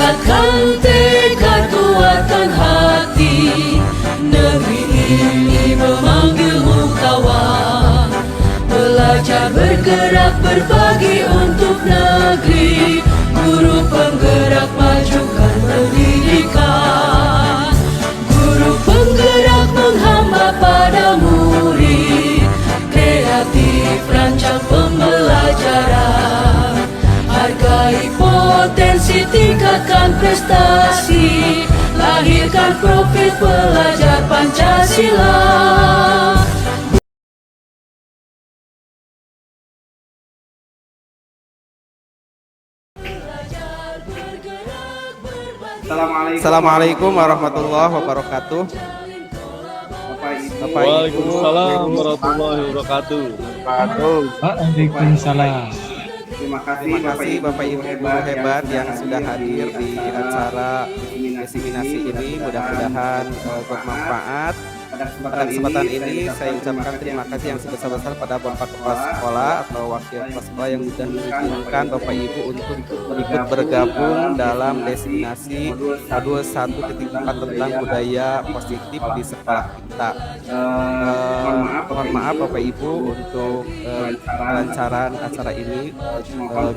Tingkatkan tekad, kuatkan hati. Negeri ini memanggilmu kawan. Belajar, bergerak, berbagi untuk negeri. Guru penggerak, majukan pendidikan. Guru penggerak menghamba pada murid. Kreatif, rancang pembelajaran. Hargai potensi, tingkatkan prestasi. Lahirkan profil pelajar Pancasila. Assalamualaikum warahmatullahi wabarakatuh. Waalaikumsalam warahmatullahi wabarakatuh. Waalaikumsalam. Terima kasih Bapak Ibu hebat yang sudah hadir di acara diseminasi ini. Mudah-mudahan bermanfaat. Pada kesempatan ini saya ucapkan terima kasih yang sebesar-besar pada Bapak Kepala Sekolah atau Wakil Kepala Sekolah yang sudah mengizinkan Bapak Ibu untuk ikut bergabung dalam diseminasi modul 1.4 tentang budaya positif di sekolah kita. Mohon maaf Bapak Ibu untuk kelancaran acara ini.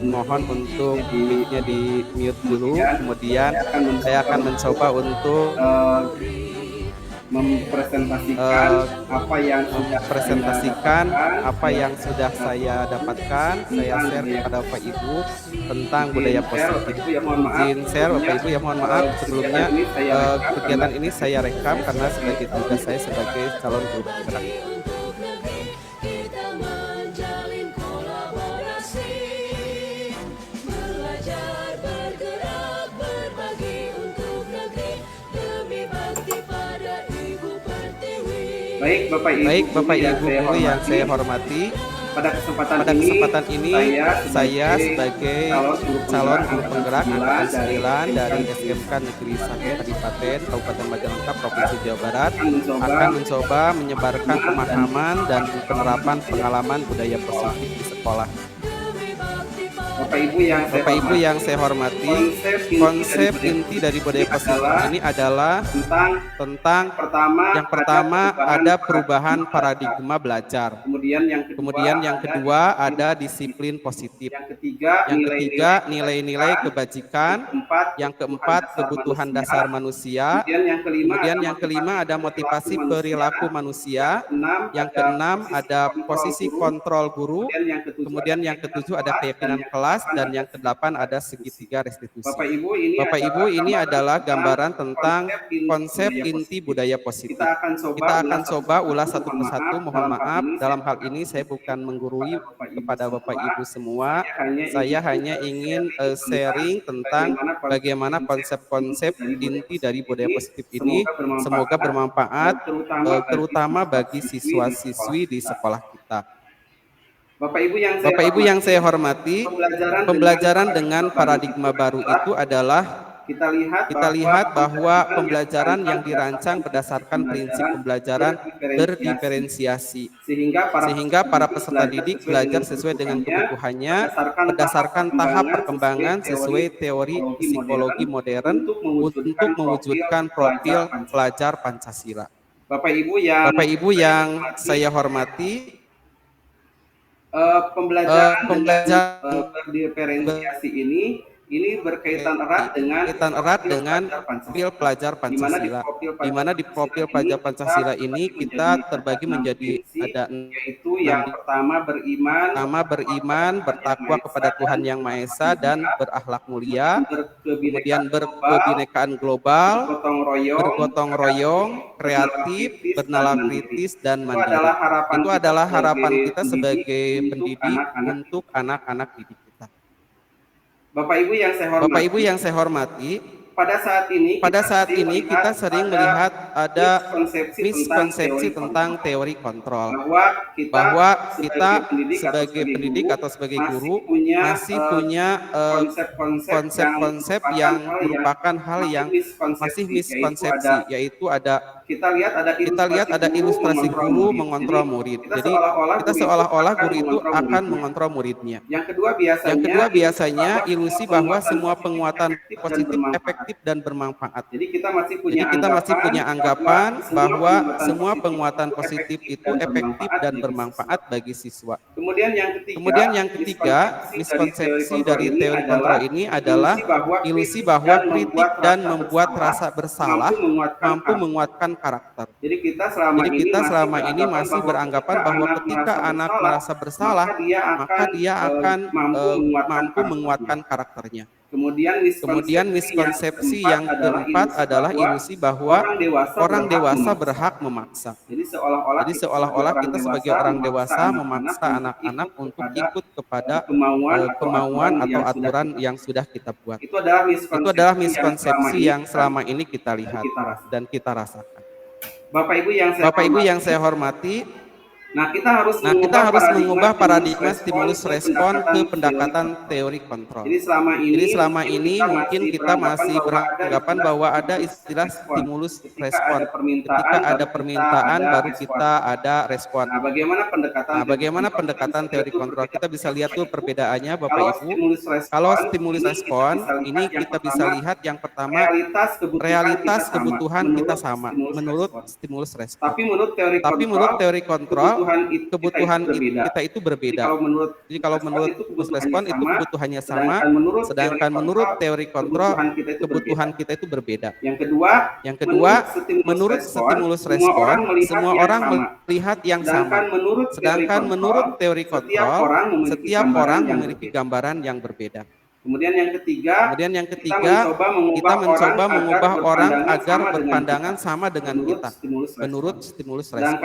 Mohon untuk mic-nya di mute dulu. Kemudian saya akan mencoba untuk mempresentasikan apa yang sudah saya dapatkan, saya share kepada Bapak Ibu tentang budaya positif. Izin share Bapak Ibu ya, mohon maaf sebelumnya kegiatan ini saya rekam karena sebagai tugas saya sebagai calon guru penggerak. Baik Bapak Ibu guru yang saya hormati, pada kesempatan ini saya sebagai calon guru penggerak angkatan 9 dari SMK Negeri 1 Kadipaten Kabupaten Majalengka Provinsi Jawa Barat akan mencoba menyebarkan pemahaman dan penerapan pengalaman budaya positif di sekolah. Bapak Ibu yang saya hormati, konsep inti dari budaya positif ini adalah tentang yang pertama ada perubahan paradigma belajar. Kemudian yang kedua ada disiplin positif. Yang ketiga nilai-nilai kebajikan. Yang keempat kebutuhan dasar manusia. Kemudian yang kelima ada motivasi perilaku manusia. Yang keenam ada posisi kontrol guru. Kemudian yang ketujuh ada keyakinan kelas. Dan yang kedelapan ada segitiga restitusi. Bapak Ibu ini adalah gambaran tentang konsep inti budaya positif. Kita akan coba ulas satu persatu. Mohon maaf dalam hal ini saya bukan menggurui kepada Bapak Ibu semua. Saya hanya ingin sharing tentang bagaimana konsep-konsep inti dari budaya positif ini. Semoga bermanfaat terutama bagi siswa-siswi di sekolah kita. Bapak Ibu yang saya hormati, pembelajaran dengan paradigma baru itu adalah kita lihat bahwa pembelajaran yang dirancang berdasarkan prinsip pembelajaran berdiferensiasi, sehingga para peserta didik belajar sesuai dengan kebutuhannya berdasarkan tahap perkembangan sesuai teori psikologi modern untuk mewujudkan profil pelajar Pancasila. Bapak Ibu yang saya hormati, pembelajaran berdiferensiasi ini berkaitan erat dengan profil pelajar Pancasila. Di mana di profil pelajar Pancasila ini kita terbagi menjadi ada yaitu yang pertama beriman, bertakwa kepada Tuhan Yang Maha Esa dan berakhlak mulia. Kemudian berkebinekaan global, bergotong royong, kreatif, bernalar kritis dan mandiri. Itu adalah harapan kita sebagai pendidik untuk anak-anak didik kita. Bapak Ibu yang saya hormati, pada saat ini kita sering melihat ada miskonsepsi tentang teori kontrol, bahwa kita sebagai pendidik atau sebagai guru masih punya konsep-konsep yang merupakan hal yang masih miskonsepsi, yaitu kita lihat ada ilustrasi guru mengontrol murid. Jadi kita seolah-olah guru itu akan mengontrol muridnya. Yang kedua biasanya ilusi bahwa semua penguatan positif efektif dan bermanfaat. Jadi kita masih punya anggapan bahwa semua penguatan positif itu efektif dan bermanfaat bagi siswa. Kemudian yang ketiga, miskonsepsi dari teori kontrol ini adalah ilusi bahwa kritik dan membuat rasa bersalah mampu menguatkan karakter. Jadi kita selama ini masih beranggapan bahwa ketika anak merasa bersalah, maka dia akan mampu menguatkan karakternya. Kemudian miskonsepsi yang keempat adalah ilusi bahwa orang dewasa berhak memaksa. Jadi seolah-olah kita sebagai orang dewasa memaksa anak-anak untuk ikut kepada kemauan atau aturan yang sudah kita buat. Itu adalah miskonsepsi yang selama ini kita lihat dan kita rasakan. Bapak Ibu yang saya hormati, kita harus mengubah paradigma stimulus respon ke pendekatan teori kontrol. Jadi selama ini mungkin kita masih beranggapan bahwa ada istilah stimulus respon. Ketika ada permintaan baru kita ada respon. Bagaimana pendekatan teori kontrol? Kita bisa lihat tuh perbedaannya Bapak Ibu. Kalau stimulus respon, ini kita bisa lihat yang pertama realitas kebutuhan kita sama menurut stimulus respon. Tapi menurut teori kontrol kebutuhan kita itu berbeda. Jadi kalau menurut stimulus respon itu kebutuhannya sama, sedangkan menurut teori kontrol kebutuhan kita itu berbeda. Yang kedua, menurut stimulus respon semua orang melihat yang sama, sedangkan menurut teori kontrol setiap orang memiliki gambaran yang berbeda. Kemudian yang ketiga, kita mencoba mengubah orang agar berpandangan sama dengan kita menurut stimulus respon.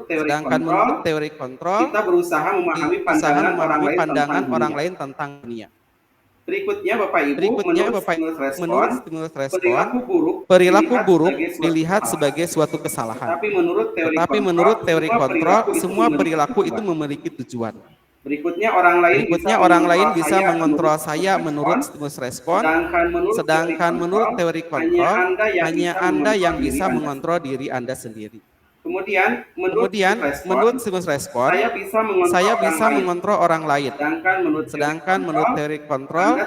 Sedangkan menurut teori kontrol, kita berusaha memahami pandangan orang lain tentang dunia. Berikutnya Bapak Ibu, menurut stimulus respon, perilaku buruk dilihat sebagai suatu kesalahan. Tetapi menurut teori kontrol, semua perilaku itu memiliki tujuan. Berikutnya orang lain bisa mengontrol saya menurut stimulus respon, sedangkan menurut teori kontrol hanya Anda yang bisa mengontrol diri Anda sendiri. Kemudian menurut stimulus respon saya bisa mengontrol orang lain, sedangkan menurut teori kontrol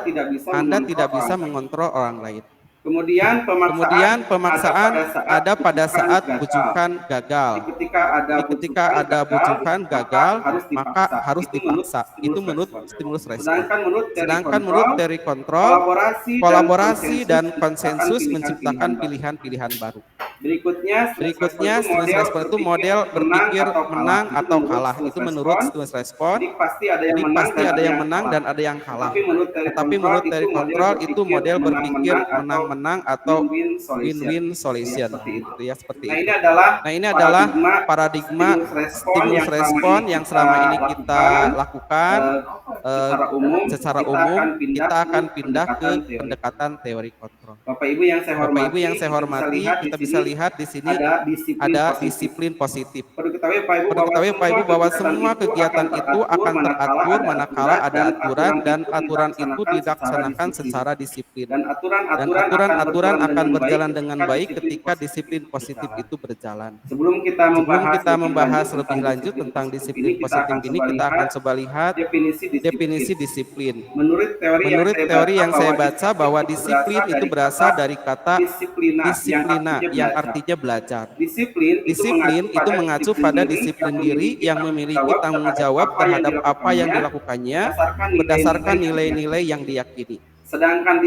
Anda tidak bisa mengontrol orang lain. Kemudian pemaksaan ada pada saat bujukan gagal. Ketika ada bujukan gagal, maka harus dipaksa. Itu menurut stimulus respon. Sedangkan menurut teori kontrol, kolaborasi dan konsensus menciptakan pilihan-pilihan baru. Berikutnya stimulus respon itu model berpikir menang atau kalah. Itu menurut stimulus respon. Jadi pasti ada yang menang dan ada yang kalah. Tetapi menurut teori kontrol itu model berpikir menang-menang atau win-win solution gitu ya, seperti itu. Nah, ini adalah paradigma stimulus respon yang selama ini kita lakukan secara umum. Kita akan pindah ke pendekatan teori kontrol. Bapak Ibu yang saya hormati, kita bisa lihat di sini ada disiplin positif. Perlu ketahui Bapak Ibu bahwa semua kegiatan itu akan teratur manakala ada aturan, dan aturan itu dilaksanakan secara disiplin. Dan aturan akan berjalan dengan baik ketika disiplin positif itu berjalan. Sebelum kita membahas lebih lanjut tentang disiplin positif ini, kita akan coba lihat definisi disiplin. Menurut teori yang saya baca bahwa disiplin itu berasal dari kata disiplina yang artinya belajar. Disiplin itu mengacu pada disiplin diri yang memiliki tanggung jawab terhadap apa yang dilakukannya berdasarkan nilai-nilai yang diyakini.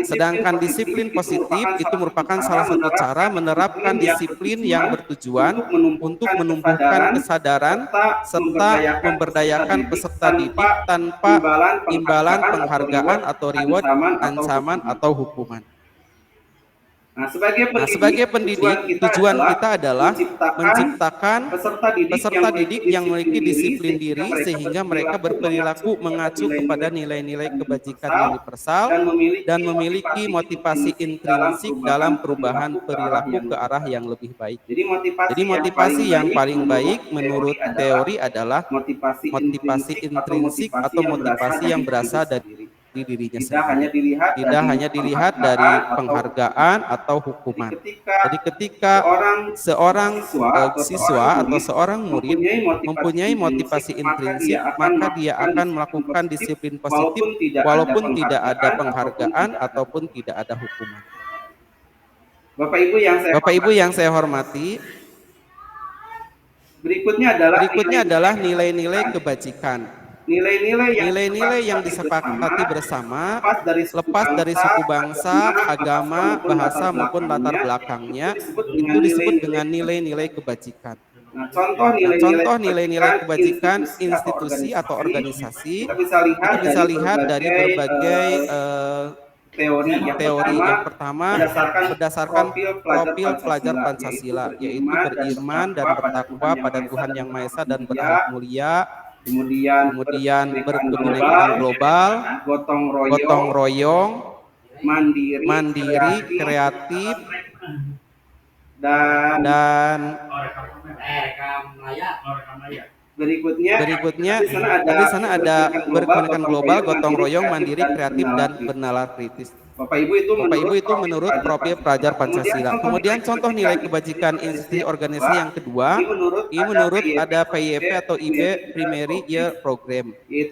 Sedangkan disiplin positif itu merupakan salah satu cara menerapkan disiplin yang bertujuan untuk menumbuhkan kesadaran serta memberdayakan peserta didik tanpa imbalan penghargaan atau reward, ancaman atau hukuman. Nah, sebagai pendidik, tujuan kita adalah menciptakan peserta didik yang memiliki disiplin diri sehingga mereka berperilaku mengacu kepada nilai-nilai kebajikan universal dan memiliki motivasi intrinsik dalam perubahan perilaku ke arah yang lebih baik. Jadi motivasi yang paling baik menurut teori adalah motivasi intrinsik atau motivasi yang berasal dari dirinya sendiri. Tidak hanya dilihat dari penghargaan atau hukuman. Jadi ketika seorang siswa atau seorang murid mempunyai motivasi intrinsik, maka dia akan melakukan disiplin positif walaupun tidak ada penghargaan ataupun tidak ada hukuman. Bapak Ibu yang saya hormati, berikutnya adalah nilai-nilai kebajikan. Nilai-nilai yang disepakati bersama lepas dari suku bangsa, agama, bahasa maupun latar belakangnya itu disebut dengan nilai-nilai kebajikan. Nah, contoh nilai-nilai kebajikan institusi atau organisasi kita bisa lihat dari berbagai teori. Yang pertama berdasarkan profil pelajar Pancasila, yaitu beriman dan bertakwa pada Tuhan Yang Maha Esa dan berakhlak mulia. Kemudian berkebinekaan global, gotong royong, mandiri, kreatif, dan berikutnya di sana ada berkebinekaan global, gotong royong, mandiri, kreatif, dan bernalar kritis. Bapak Ibu itu menurut profil pelajar Pancasila. Kemudian contoh nilai kebajikan institusi organisasi yang kedua, ini menurut ada PYP atau IB Primary Year Program, yaitu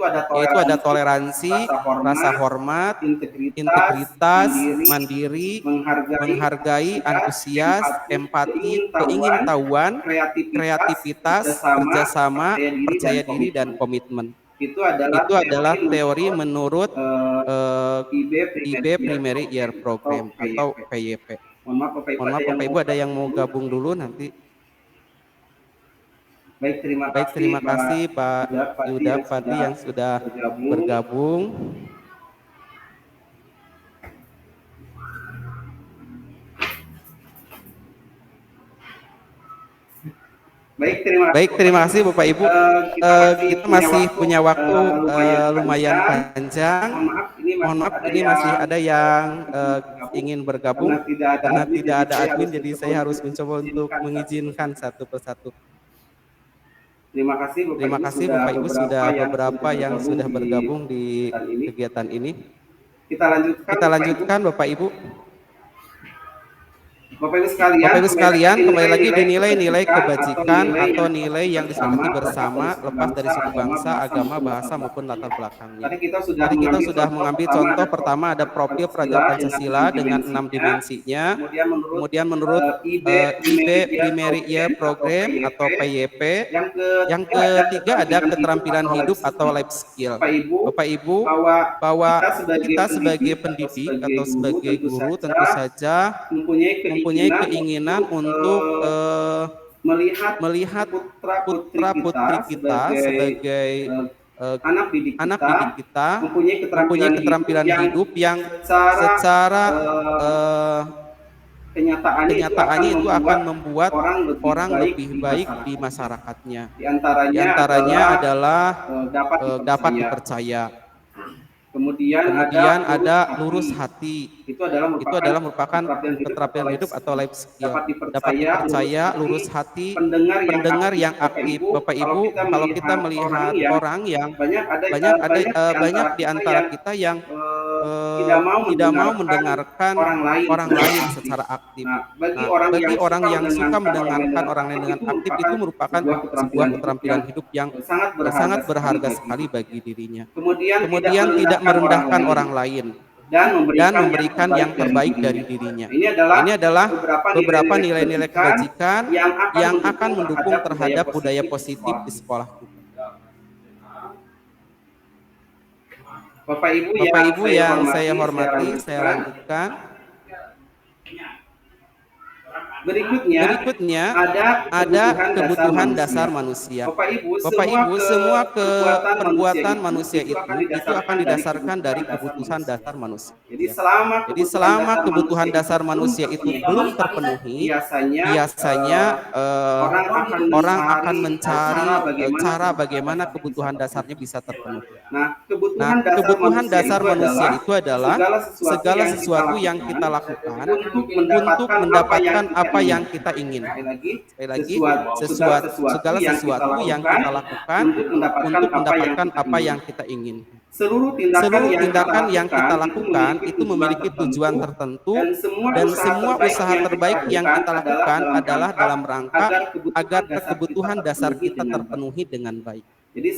ada toleransi, rasa hormat, integritas, mandiri, menghargai, antusias, empati, keingintahuan, kreativitas, kerjasama, percaya diri, dan komitmen. Itu adalah teori menurut IB Primary Year Program atau PYP. Mohon maaf Bapak Ibu, ada yang mau gabung dulu nanti. Baik, terima kasih Pak Yuda Fadli yang sudah bergabung. Baik, terima kasih Bapak Ibu. Kita masih punya waktu lumayan panjang. Mohon maaf, ini masih ada yang ingin bergabung karena tidak ada admin, jadi saya harus mencoba untuk mengizinkan satu persatu. Terima kasih Bapak Ibu sudah beberapa yang sudah bergabung di kegiatan ini. Kita lanjutkan Bapak Ibu. Bapak Ibu sekalian, kembali lagi di nilai-nilai kebajikan atau nilai yang disepakati bersama lepas dari suku bangsa, agama, bahasa maupun latar belakangnya. Tadi kita sudah mengambil contoh pertama ada profil pelajar Pancasila dengan 6 dimensinya. Kemudian menurut IB Primary Year Program atau PYP. Yang ketiga ada keterampilan hidup atau life skill. Bapak Ibu, bahwa kita sebagai pendidik atau sebagai guru tentu saja mempunyai keinginan untuk melihat putra-putri kita sebagai anak didik kita mempunyai keterampilan hidup yang secara kenyataannya itu akan membuat orang lebih baik di masyarakatnya. Di antaranya adalah dapat dipercaya. Kemudian ada lurus hati. Itu adalah merupakan keterampilan hidup atau life skill. Dapat dipercaya, lurus hati, pendengar yang aktif. Bapak Ibu, kalau kita melihat orang yang banyak di antara kita yang tidak mau mendengarkan orang lain secara aktif. Bagi orang yang suka mendengarkan orang lain dengan aktif itu merupakan sebuah keterampilan hidup yang sangat berharga sekali bagi dirinya. Kemudian tidak merendahkan orang lain dan memberikan yang terbaik dari dirinya. Ini adalah beberapa nilai-nilai kebajikan yang akan mendukung terhadap budaya positif di sekolah kita. Bapak Ibu yang saya hormati, saya lanjutkan. Berikutnya ada kebutuhan dasar manusia. Bapak Ibu, semua perbuatan manusia itu akan didasarkan dari kebutuhan dasar manusia. Jadi selama kebutuhan dasar manusia itu belum terpenuhi, biasanya orang akan mencari cara bagaimana kebutuhan dasarnya bisa terpenuhi. Nah, kebutuhan dasar manusia itu adalah segala sesuatu yang kita lakukan untuk mendapatkan apa yang kita ingin. Sekali lagi, segala sesuatu yang kita lakukan untuk mendapatkan apa yang kita ingin. Seluruh tindakan yang kita lakukan itu memiliki tujuan tertentu, dan semua usaha terbaik yang kita lakukan adalah dalam rangka agar kebutuhan dasar kita terpenuhi dengan baik. Jadi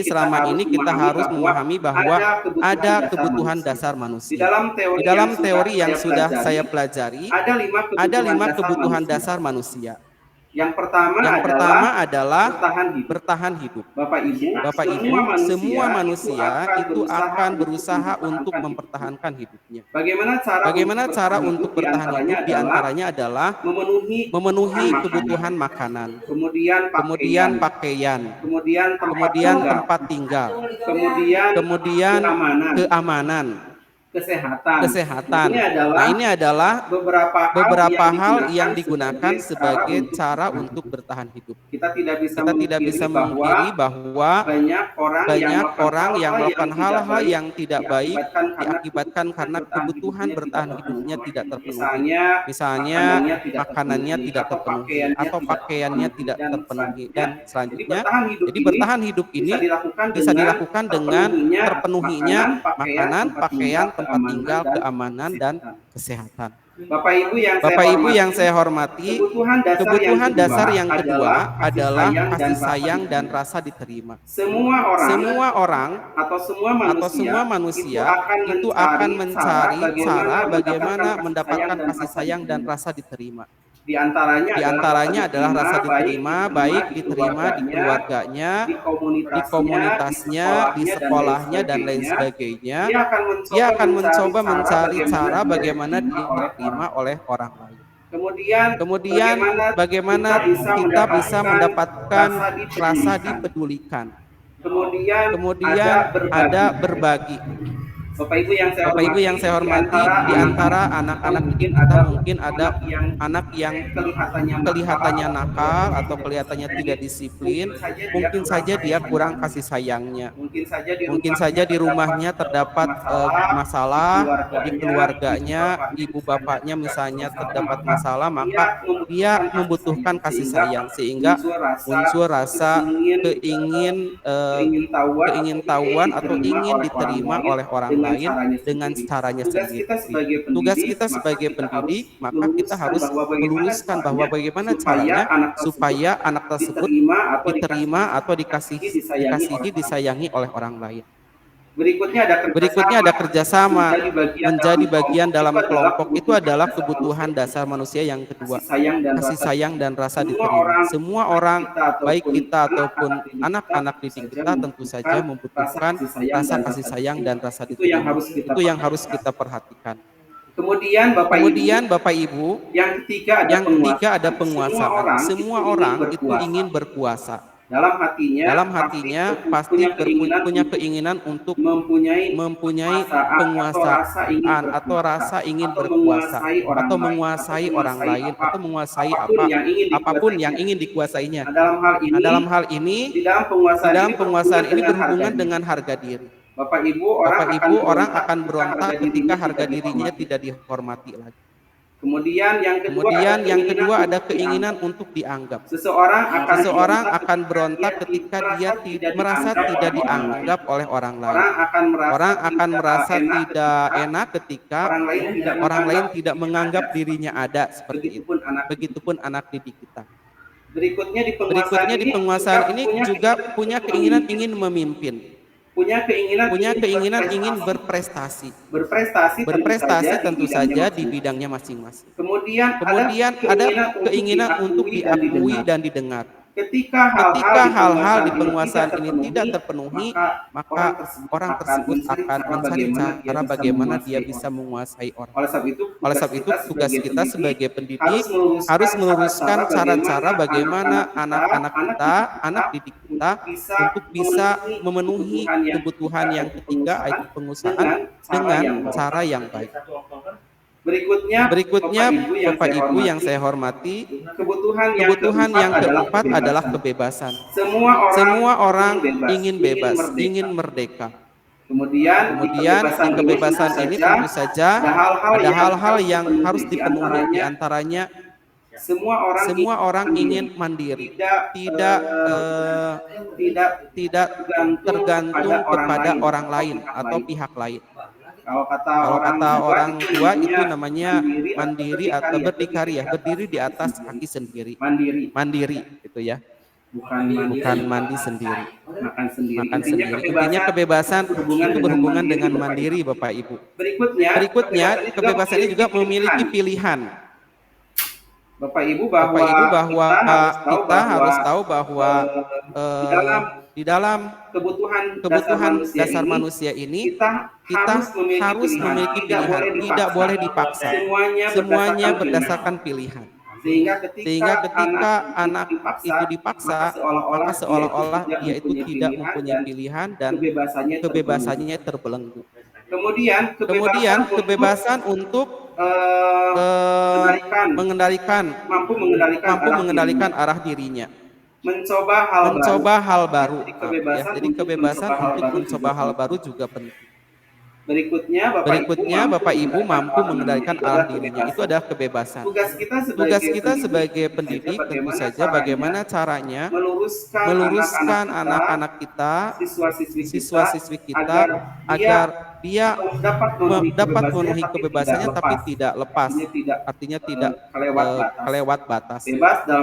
selama ini kita harus memahami bahwa ada kebutuhan dasar manusia. Di dalam teori yang sudah saya pelajari, ada 5 kebutuhan dasar manusia. Yang pertama adalah bertahan hidup. Bapak Ibu, semua manusia itu akan berusaha untuk mempertahankan hidupnya. Bagaimana cara untuk bertahan hidup? Di antaranya adalah memenuhi kebutuhan makanan, kemudian pakaian, kemudian tempat tinggal, kemudian keamanan, kesehatan. Ini adalah beberapa hal yang digunakan sebagai cara untuk bertahan hidup. Kita tidak bisa memungkiri bahwa banyak orang yang melakukan hal-hal yang tidak baik diakibatkan karena kebutuhan bertahan hidupnya tidak terpenuhi. Misalnya makanannya tidak terpenuhi atau pakaiannya tidak terpenuhi, dan selanjutnya. Jadi bertahan hidup ini bisa dilakukan dengan terpenuhinya makanan, pakaian, tempat tinggal, keamanan, dan kesehatan. Bapak Ibu yang saya hormati, kebutuhan dasar yang kedua adalah kasih sayang dan rasa diterima. Semua orang atau semua manusia itu akan mencari cara bagaimana mendapatkan kasih sayang dan rasa diterima. Di antaranya adalah rasa diterima, baik diterima di keluarganya, di komunitasnya, di sekolahnya, dan lain sebagainya. Dia akan mencoba mencari cara bagaimana diterima oleh orang lain. Kemudian bagaimana kita bisa mendapatkan rasa dipedulikan. Kemudian ada berbagi. Bapak Ibu yang saya hormati, di antara anak-anak kita mungkin ada anak yang kelihatannya nakal atau kelihatannya tidak disiplin. Mungkin saja dia kurang kasih sayangnya. Mungkin saja di rumahnya terdapat masalah, di keluarganya, ibu bapaknya misalnya terdapat masalah, maka dia membutuhkan kasih sayang, sehingga muncul rasa keingintahuan atau ingin diterima oleh orang lain dengan caranya sendiri. Tugas kita sebagai pendidik, maka kita harus meluruskan bahwa bagaimana caranya supaya anak tersebut diterima atau dikasihi, disayangi oleh orang lain. Berikutnya ada kerjasama menjadi bagian dalam kelompok. Itu adalah kebutuhan dasar manusia yang kedua, kasih sayang dan rasa diterima. Semua orang, baik kita ataupun anak-anak didik kita, tentu saja membutuhkan rasa kasih sayang dan rasa diterima. Itu yang harus kita perhatikan. Kemudian Bapak Ibu, yang ketiga ada penguasaan. Semua orang itu ingin berkuasa. Dalam hatinya pasti punya keinginan untuk mempunyai penguasaan atau rasa ingin berkuasa, atau menguasai orang lain, atau menguasai apapun yang ingin dikuasainya. Dalam hal ini, di dalam penguasaan ini berhubungan dengan harga diri. Bapak Ibu, orang akan berontak ketika harga dirinya tidak dihormati lagi. Kemudian yang kedua ada keinginan untuk dianggap. Seseorang akan berontak ketika dia merasa tidak dianggap oleh orang lain. Orang akan merasa tidak enak ketika orang lain tidak menganggap dirinya ada, seperti itu. Begitupun anak didik kita. Berikutnya di penguasaan ini juga punya keinginan ingin memimpin. Punya keinginan ingin berprestasi tentu saja di bidangnya masing-masing. Kemudian ada keinginan untuk diakui dan didengar. Ketika hal-hal di penguasaan ini tidak terpenuhi, maka orang tersebut akan mencari cara bagaimana dia bisa menguasai orang. Oleh sebab itu, tugas kita sebagai pendidik harus meluruskan cara-cara bagaimana anak-anak kita, anak didik kita untuk bisa memenuhi kebutuhan yang ketiga, yaitu pengusahaan dengan cara yang baik. Berikutnya, Bapak Ibu yang saya hormati, kebutuhan yang keempat adalah kebebasan. Semua orang ingin bebas, ingin merdeka. Kemudian di kebebasan ini tentu saja ada hal-hal yang harus dipenuhi, di antaranya semua orang ingin mandiri, tidak tergantung kepada orang lain atau pihak lain. Kalau kata orang tua itu namanya mandiri atau berdikari ya, berdiri di atas kaki sendiri. Mandiri itu ya. Bukan mandi sendiri. Makan sendiri. Intinya kebebasan itu berhubungan dengan mandiri, Bapak Ibu. Berikutnya kebebasan ini juga memiliki pilihan. Bapak Ibu bahwa kita harus tahu bahwa di dalam kebutuhan dasar manusia ini kita harus memiliki pilihan, tidak boleh dipaksa. Semuanya berdasarkan pilihan. Sehingga ketika anak itu dipaksa, maka seolah-olah dia itu tidak mempunyai pilihan dan kebebasannya terbelenggu. Kemudian kebebasan untuk mampu mengendalikan arah dirinya, mencoba hal baru. Jadi kebebasan untuk mencoba hal baru juga penting. Berikutnya Bapak Ibu mampu mengendalikan arah dirinya, itu adalah kebebasan. Tugas kita sebagai pendidik tentu saja bagaimana caranya meluruskan anak-anak kita, siswa-siswi kita, agar dia dapat memenuhi kebebasannya tapi tidak lepas, artinya tidak kelewat batas.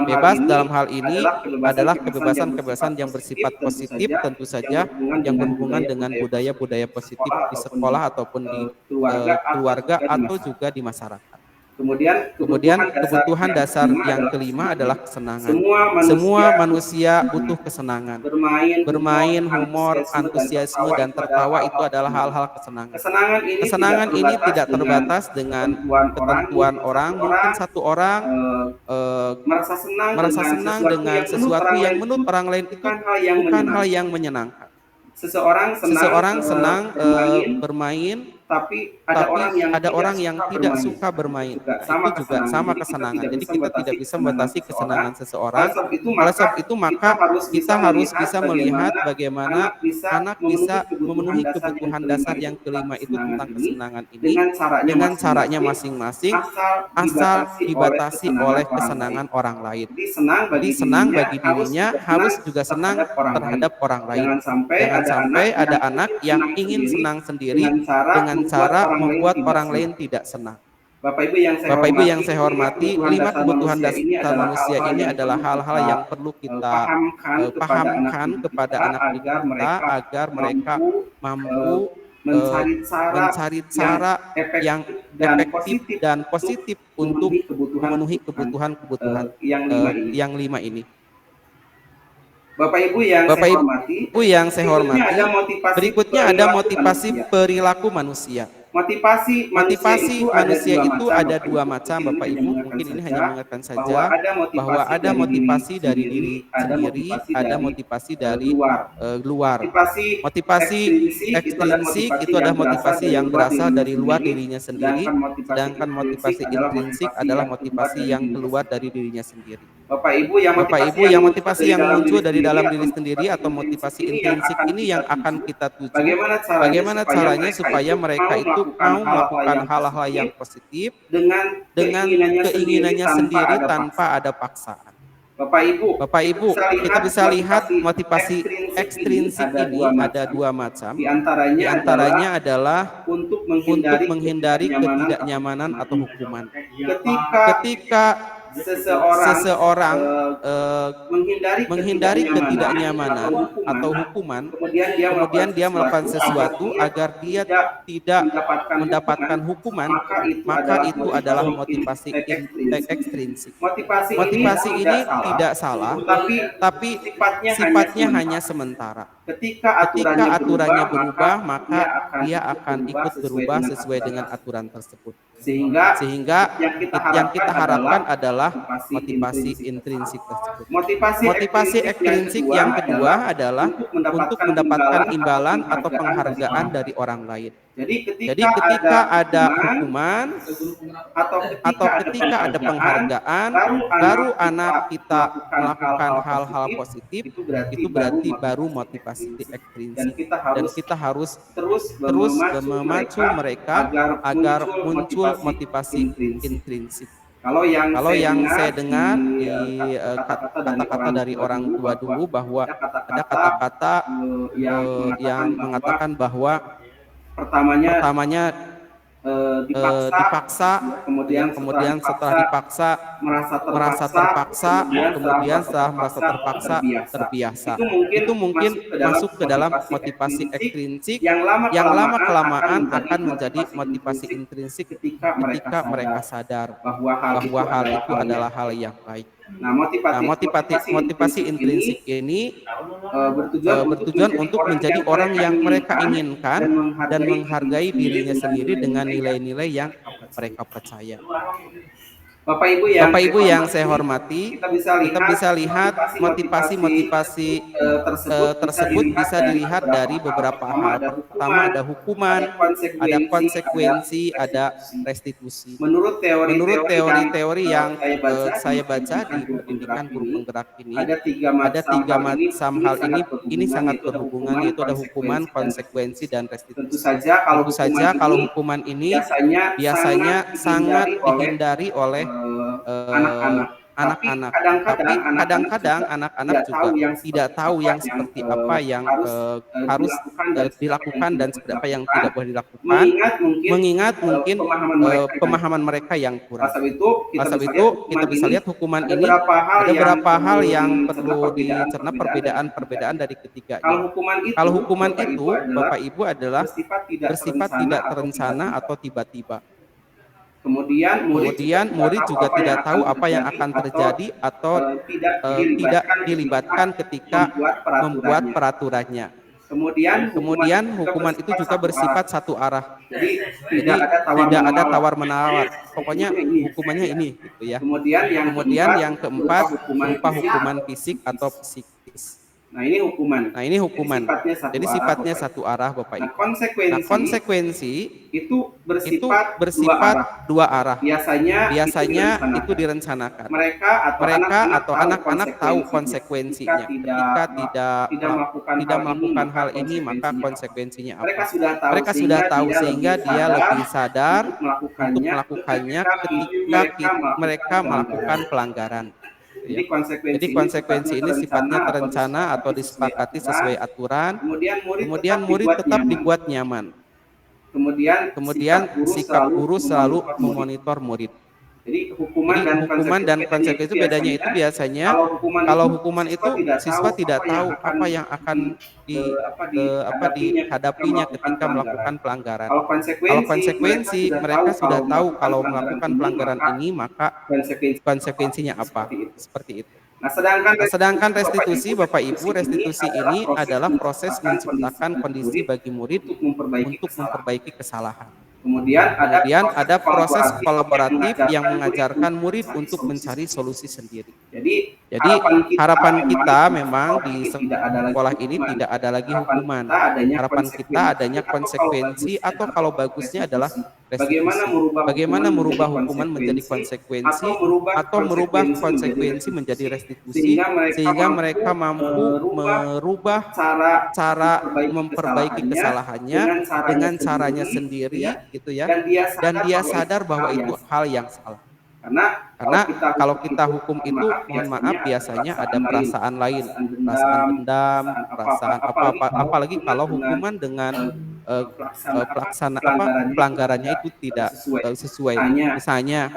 Bebas dalam hal ini adalah kebebasan yang bersifat positif, tentu saja yang berhubungan dengan budaya-budaya positif di sekolah ataupun di keluarga atau juga di masyarakat. Kemudian kebutuhan dasar yang kelima adalah kesenangan. Semua manusia butuh kesenangan. Bermain, humor, antusiasme, dan tertawa itu adalah hal-hal kesenangan. Kesenangan ini tidak terbatas dengan ketentuan orang. Mungkin satu orang merasa senang dengan sesuatu yang menurut orang lain itu bukan hal yang menyenangkan. Seseorang senang bermain, tapi ada orang yang tidak suka bermain. Itu juga sama kesenangan. Jadi kita tidak bisa membatasi kesenangan seseorang. Oleh sebab itu maka kita harus bisa melihat bagaimana anak bisa memenuhi kebutuhan dasar yang kelima itu tentang kesenangan ini dengan caranya masing-masing, asal dibatasi oleh kesenangan orang lain. Jadi senang bagi dirinya, harus juga senang terhadap orang lain. Jangan sampai ada anak yang ingin senang sendiri dengan cara membuat orang lain tidak senang. Bapak Ibu yang saya hormati, 5 kebutuhan dasar manusia ini adalah hal-hal yang perlu kita pahamkan kepada anak didik kita agar mereka mampu mencari cara yang efektif dan positif untuk memenuhi kebutuhan yang 5 ini. Bapak Ibu yang saya hormati, berikutnya ada motivasi perilaku manusia. Motivasi manusia itu ada 2 macam, Bapak Ibu. Mungkin ini hanya mengingatkan saja bahwa ada motivasi dari diri sendiri, ada motivasi dari luar. Motivasi ekstrinsik itu adalah motivasi yang berasal dari luar dirinya sendiri, sedangkan motivasi intrinsik adalah motivasi yang keluar dari dirinya sendiri. Bapak Ibu yang motivasi yang muncul dari dalam diri sendiri atau motivasi intrinsik ini yang akan kita tuju. Bagaimana caranya supaya mereka itu mau melakukan hal-hal yang positif dengan keinginannya sendiri tanpa ada paksaan. Bapak Ibu, kita bisa lihat motivasi ekstrinsik ini ada 2 macam. Di antaranya adalah untuk menghindari ketidaknyamanan atau hukuman. Ketika seseorang menghindari ketidaknyamanan atau hukuman, kemudian dia melakukan sesuatu agar dia tidak mendapatkan hukuman, maka itu adalah motivasi ekstrinsik. Motivasi ini tidak salah, tapi sifatnya hanya sementara. ketika Ketika aturannya berubah, maka maka dia akan ikut berubah sesuai dengan aturan tersebut. sehingga Sehingga yang kita harapkan adalah motivasi motivasi intrinsik tersebut. Motivasi Motivasi ekstrinsik yang kedua adalah untuk mendapatkan imbalan atau penghargaan dari orang lain. Jadi Jadi ketika ada hukuman atau ketika ada penghargaan, baru anak kita melakukan hal-hal positif, itu berarti baru motivasi ekstrinsik. Dan kita harus terus memacu mereka agar muncul motivasi intrinsik. Kalau yang saya dengar di kata-kata dari orang tua dulu, bahwa ada kata-kata yang mengatakan bahwa pertamanya dipaksa, kemudian setelah dipaksa merasa terpaksa, kemudian setelah merasa terpaksa terbiasa. Itu mungkin masuk ke dalam motivasi ekstrinsik yang lama kelamaan akan menjadi motivasi intrinsik ketika mereka sadar bahwa hal itu adalah hal yang baik. Nah, motivasi intrinsik ini bertujuan untuk menjadi orang yang mereka inginkan dan menghargai dirinya sendiri dengan nilai-nilai yang mereka percaya. Bapak Ibu yang saya hormati, kita bisa lihat motivasi tersebut bisa dilihat dari beberapa hal. Pertama, ada hukuman, ada konsekuensi, ada restitusi. Menurut teori-teori yang saya baca di pendidikan guru penggerak ini, ada tiga macam hal ini sangat berhubungan, yaitu ada hukuman, konsekuensi, dan restitusi. Tentu saja kalau hukuman ini biasanya sangat dihindari oleh anak-anak. Tapi kadang-kadang anak-anak juga tidak tahu yang seperti apa yang harus dilakukan dan seperti apa yang tidak boleh dilakukan, mengingat mungkin pemahaman mereka yang kurang. Masa itu kita bisa lihat hukuman ini ada beberapa hal yang perlu dicerna, perbedaan dari ketiganya. Kalau hukuman itu, Bapak Ibu, adalah bersifat tidak terencana atau tiba-tiba. Kemudian murid juga tidak tahu apa yang akan terjadi atau tidak dilibatkan ketika membuat peraturannya. Kemudian hukuman itu juga bersifat satu arah. Jadi tidak ada tawar-menawar. Pokoknya hukumannya ini, gitu ya. Kemudian yang keempat berupa hukuman fisik atau psikis. Nah, ini hukuman. Jadi sifatnya satu arah, Bapak Ibu. Nah, konsekuensi itu bersifat dua arah. Biasanya itu direncanakan. Mereka atau anak-anak tahu konsekuensinya. Ketika tidak melakukan hal ini, maka konsekuensinya apa? Mereka sudah tahu, sehingga dia lebih sadar untuk melakukannya ketika mereka melakukan pelanggaran. Jadi konsekuensi ini sifatnya terencana atau disepakati sesuai aturan. Kemudian murid tetap dibuat nyaman. Kemudian sikap guru selalu memonitor murid. Jadi hukuman dan konsekuensi itu bedanya itu biasanya kalau hukuman itu siswa tidak tahu apa yang akan dihadapinya ketika melakukan pelanggaran. Kalau konsekuensi, mereka sudah tahu kalau melakukan pelanggaran ini maka konsekuensinya apa. Seperti itu. Nah, sedangkan restitusi, Bapak Ibu, restitusi ini adalah proses menciptakan kondisi bagi murid untuk memperbaiki kesalahan. Kemudian ada proses kolaboratif yang mengajarkan murid untuk mencari solusi sendiri. Jadi harapan kita memang di sekolah ini tidak ada lagi hukuman. Harapan kita adanya konsekuensi, atau kalau bagusnya adalah restitusi. Bagaimana merubah hukuman menjadi konsekuensi, atau merubah konsekuensi menjadi restitusi, sehingga mereka mampu merubah cara memperbaiki kesalahannya dengan caranya sendiri, gitu ya. Dan dia sadar bahwa itu hal yang salah. Karena kalau kita hukum itu, mohon maaf, biasanya ada perasaan lain, perasaan dendam, perasaan apa-apa, apalagi kalau hukuman dengan pelanggarannya itu tidak sesuai. Misalnya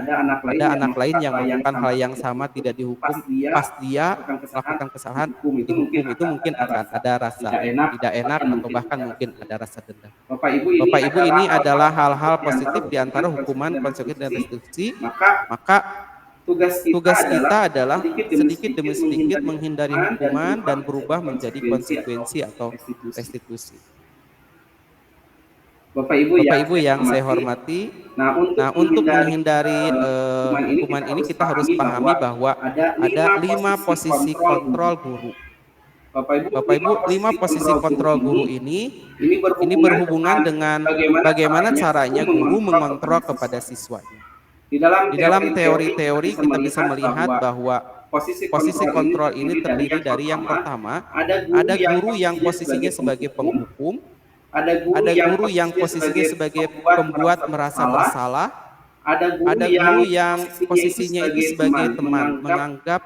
ada anak lain yang melakukan hal yang sama tidak dihukum, pas dia melakukan kesalahan dihukum, itu mungkin akan ada rasa tidak enak atau bahkan mungkin ada rasa dendam. Bapak Ibu, ini adalah hal-hal positif di antara hukuman, konsekuensi dan restitusi. Maka tugas kita adalah sedikit demi sedikit menghindari hukuman dan berubah menjadi konsekuensi atau restitusi. Bapak Ibu yang saya hormati, untuk menghindari hukuman ini kita harus pahami bahwa ada 5 posisi kontrol guru. Bapak Ibu, 5 posisi kontrol guru ini berhubungan dengan bagaimana caranya guru mengontrol kepada siswanya. Di dalam teori-teori kita bisa melihat bahwa posisi kontrol ini terdiri dari yang pertama, ada guru yang posisinya sebagai penghukum, ada guru yang posisinya sebagai pembuat merasa bersalah, ada guru yang posisinya itu sebagai teman, menganggap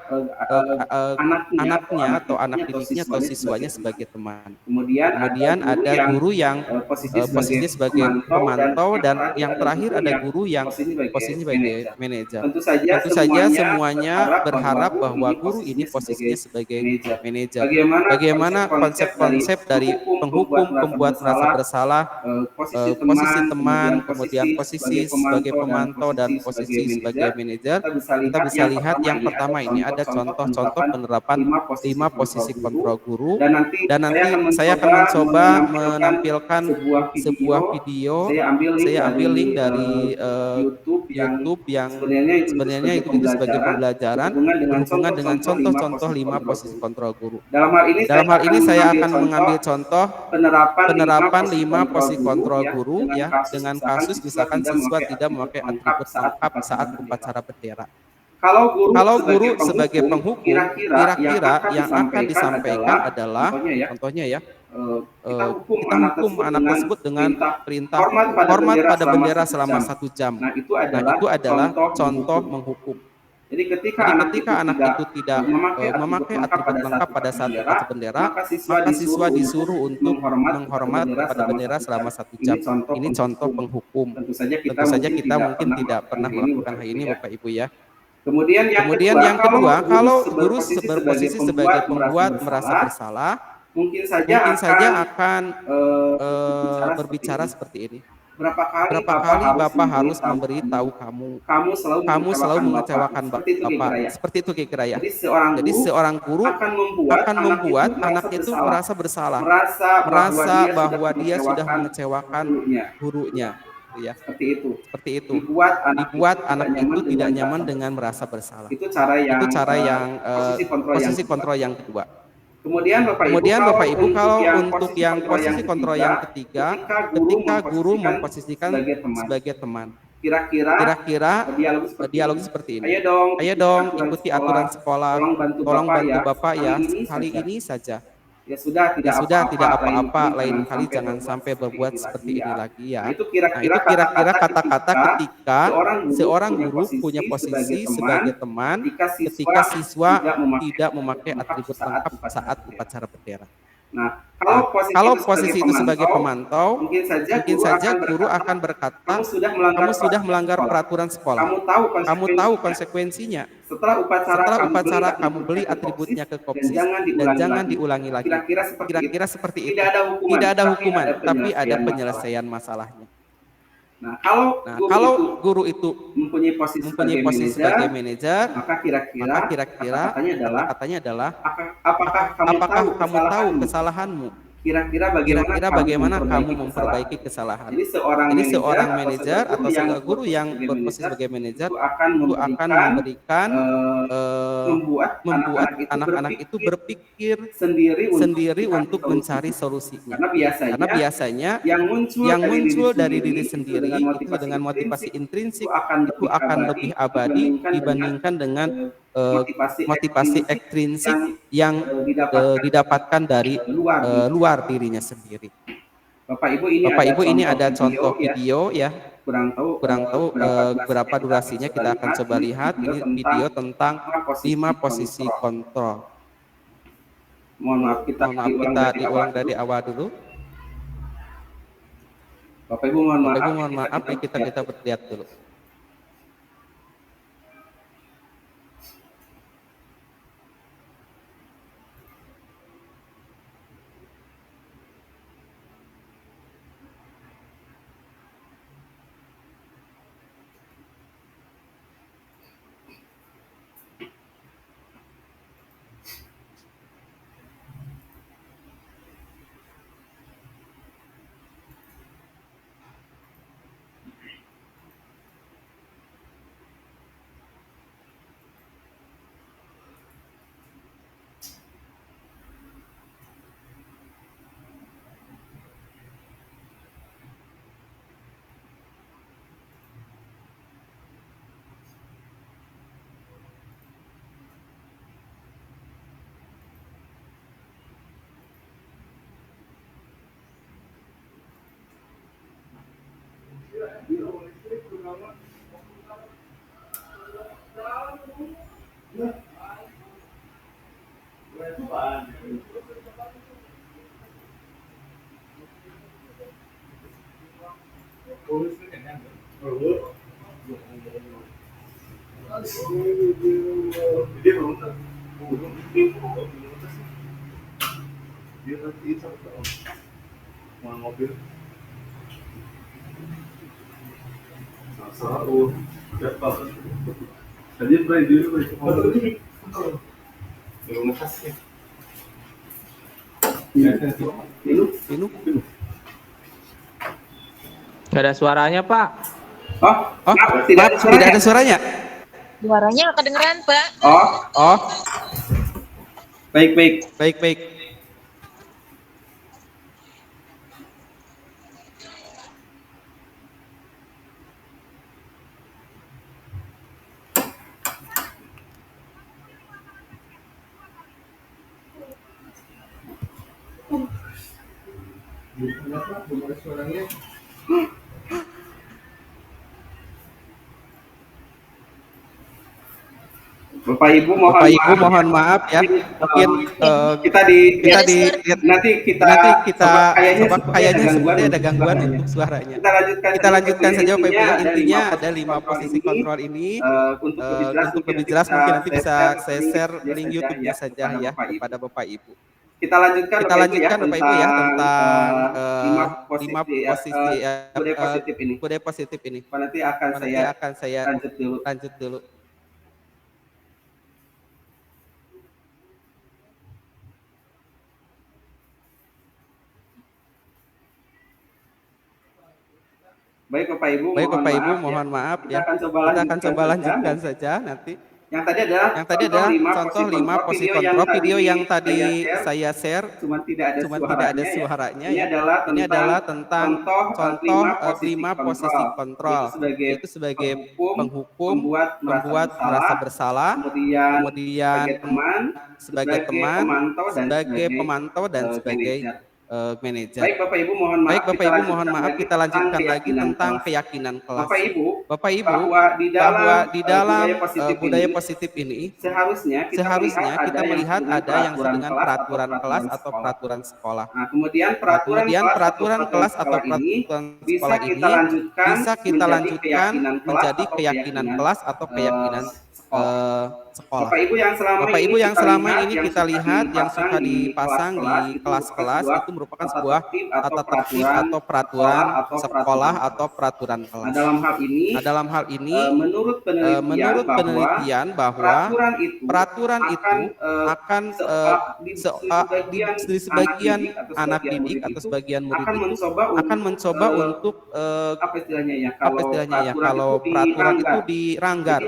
anaknya atau anak didiknya atau siswanya sebagai teman. Kemudian ada guru yang posisinya sebagai pemantau, dan yang terakhir ada guru yang posisinya sebagai manajer. Tentu saja semuanya berharap bahwa guru ini posisinya sebagai manajer. Bagaimana konsep-konsep dari penghukum, pembuat merasa bersalah, posisi teman, kemudian posisi sebagai pemantau dan posisi sebagai manajer, kita bisa lihat yang pertama ini ada contoh-contoh penerapan 5 posisi kontrol guru, dan nanti saya akan mencoba menampilkan sebuah video. Saya ambil link dari YouTube yang sebenarnya itu sebagai pembelajaran berhubungan dengan contoh-contoh 5 posisi kontrol guru. Dalam hal ini saya akan mengambil contoh penerapan 5 posisi kontrol guru ya, dengan kasus misalkan siswa tidak memakai atribut lengkap saat upacara bendera. Kalau guru sebagai penghukum, kira-kira yang akan disampaikan adalah, contohnya ya, kita hukum anak tersebut dengan perintah hormat pada bendera selama 1 jam. Nah, itu adalah contoh menghukum. Jadi ketika anak itu tidak memakai atribut lengkap pada saat upacara bendera, maka siswa disuruh untuk menghormat kepada bendera selama 1 jam. Ini contoh penghukum. Tentu saja kita mungkin tidak pernah melakukan hal ini, Bapak Ibu ya. Kemudian yang kedua, kalau guru berposisi sebagai pembuat merasa bersalah, mungkin saja akan berbicara seperti ini. Berapa kali Bapak harus memberitahu kamu selalu mengecewakan Bapak. Seperti itu kira-kira ya. Jadi seorang guru akan membuat anak itu merasa bersalah, merasa bahwa dia sudah mengecewakan gurunya. Ya, seperti itu. Dibuat anak itu tidak nyaman dengan merasa bersalah. Itu cara yang posisi kontrol yang kedua. Kemudian Bapak Ibu, kalau untuk yang posisi kontrol yang ketiga, ketika guru memposisikan sebagai teman, kira-kira dialog seperti ini. Ayo dong ikuti aturan sekolah, tolong bantu Bapak ya, kali ini saja. Ya sudah, tidak apa-apa, lain kali jangan sampai berbuat seperti ini lagi ya. Nah, itu kira-kira kata-kata ketika seorang guru punya posisi sebagai teman ketika siswa tidak memakai atribut lengkap saat upacara bendera. Nah, kalau posisi itu sebagai pemantau, mungkin saja guru akan berkata, kamu sudah melanggar peraturan sekolah. Kamu tahu konsekuensinya. Setelah upacara kamu beli atributnya ke Kopsis dan jangan diulangi lagi. Kira-kira seperti itu. Tidak ada hukuman, tapi ada penyelesaian masalahnya. Nah, kalau guru itu mempunyai posisi sebagai manajer, maka kira-kira katanya adalah apakah kamu tahu kesalahanmu? Kira-kira bagaimana kamu memperbaiki kesalahan? Jadi seorang manajer atau seorang guru yang berposisi sebagai manajer itu akan memberikan membuat anak-anak itu berpikir sendiri untuk mencari solusinya. Karena biasanya yang muncul dari diri sendiri itu dengan motivasi intrinsik itu akan lebih abadi dibandingkan dengan motivasi ekstrinsik yang didapatkan dari luar dirinya sendiri. Bapak Ibu, ini ada contoh video ya. kurang tahu berapa durasinya, kita akan coba lihat. Ini video tentang 5 posisi kontrol. Mohon maaf, kita diulang dari awal dulu. Bapak Ibu mohon maaf, kita lihat dulu. Gak ada suaranya, Pak. Tidak ada suaranya. Suaranya nggak kedengeran, Pak. Baik. Bapak Ibu mohon maaf ya. Mungkin nanti kita coba kayaknya seperti ada gangguan untuk suaranya. Kita lanjutkan saja Bapak Ibu. Intinya ada 5 posisi kontrol ini. Untuk lebih jelas mungkin nanti bisa saya share link YouTube-nya saja ya kepada Bapak Ibu. Kita lanjutkan Bapak Ibu ya tentang 5 posisi budaya positif ini. Nanti akan saya lanjut dulu. Baik Bapak Ibu, mohon maaf ya. Kita akan coba lanjutkan saja nanti. Yang tadi adalah contoh 5 posisi kontrol. Video yang tadi saya share cuma tidak ada suaranya. Ini adalah tentang contoh 5 posisi kontrol. Itu sebagai penghukum, membuat merasa bersalah, kemudian sebagai teman, sebagai pemantau dan sebagai manajer. Baik Bapak Ibu mohon maaf, kita lanjutkan lagi tentang keyakinan kelas. Bapak Ibu, bahwa di dalam budaya positif ini seharusnya kita melihat ada yang disebut dengan peraturan kelas atau peraturan sekolah. Nah, kemudian peraturan kelas atau peraturan sekolah ini bisa kita lanjutkan menjadi keyakinan kelas atau keyakinan sekolah. Bapak Ibu yang selama ini kita lihat yang suka dipasang di kelas-kelas itu merupakan sebuah tata tertib atau peraturan sekolah atau peraturan kelas. Nah, dalam hal ini menurut penelitian bahwa peraturan itu akan di sebagian anak didik atau sebagian murid itu akan mencoba untuk apa istilahnya ya, kalau peraturan itu diranggar.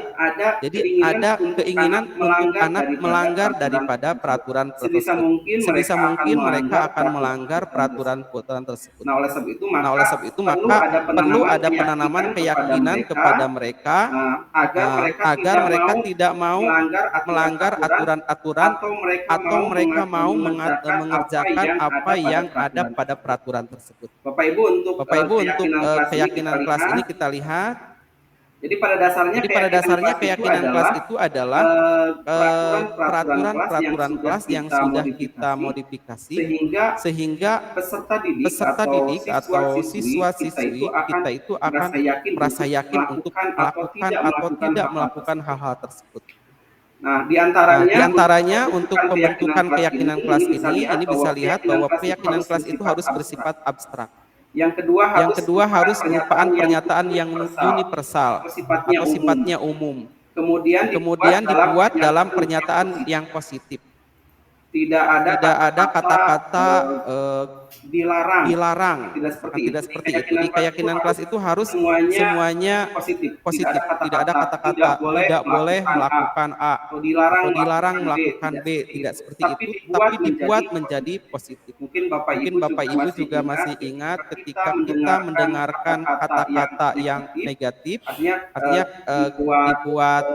Jadi ada keinginan keinginan untuk anak melanggar daripada peraturan sebisa tersebut. mungkin Sebisa mungkin mereka akan melanggar melanggar peraturan tersebut. Nah, oleh sebab itu Nah, oleh sebab itu maka perlu ada penanaman keyakinan kepada mereka agar mereka tidak mau melanggar aturan-aturan atau mereka mau mengerjakan apa yang ada pada peraturan tersebut. Bapak Ibu untuk keyakinan kelas ini kita lihat. Jadi pada dasarnya keyakinan kelas itu adalah peraturan kelas yang sudah kita modifikasi sehingga peserta didik atau siswa-siswi kita itu akan merasa yakin untuk melakukan atau tidak melakukan hal-hal tersebut. Nah, di antaranya untuk pembentukan keyakinan kelas ini bisa lihat bahwa keyakinan kelas itu harus bersifat abstrak. Yang kedua harus merupakan pernyataan yang universal atau sifatnya umum. Kemudian dibuat dalam pernyataan yang positif. Tidak ada kata-kata dilarang. Tidak seperti itu. Di keyakinan kelas itu harus semuanya positif. Tidak ada kata-kata tidak boleh melakukan A atau dilarang melakukan B. Tidak seperti itu, tapi dibuat menjadi positif. Mungkin Bapak Ibu juga masih ingat ketika kita mendengarkan kata-kata yang negatif, artinya dibuat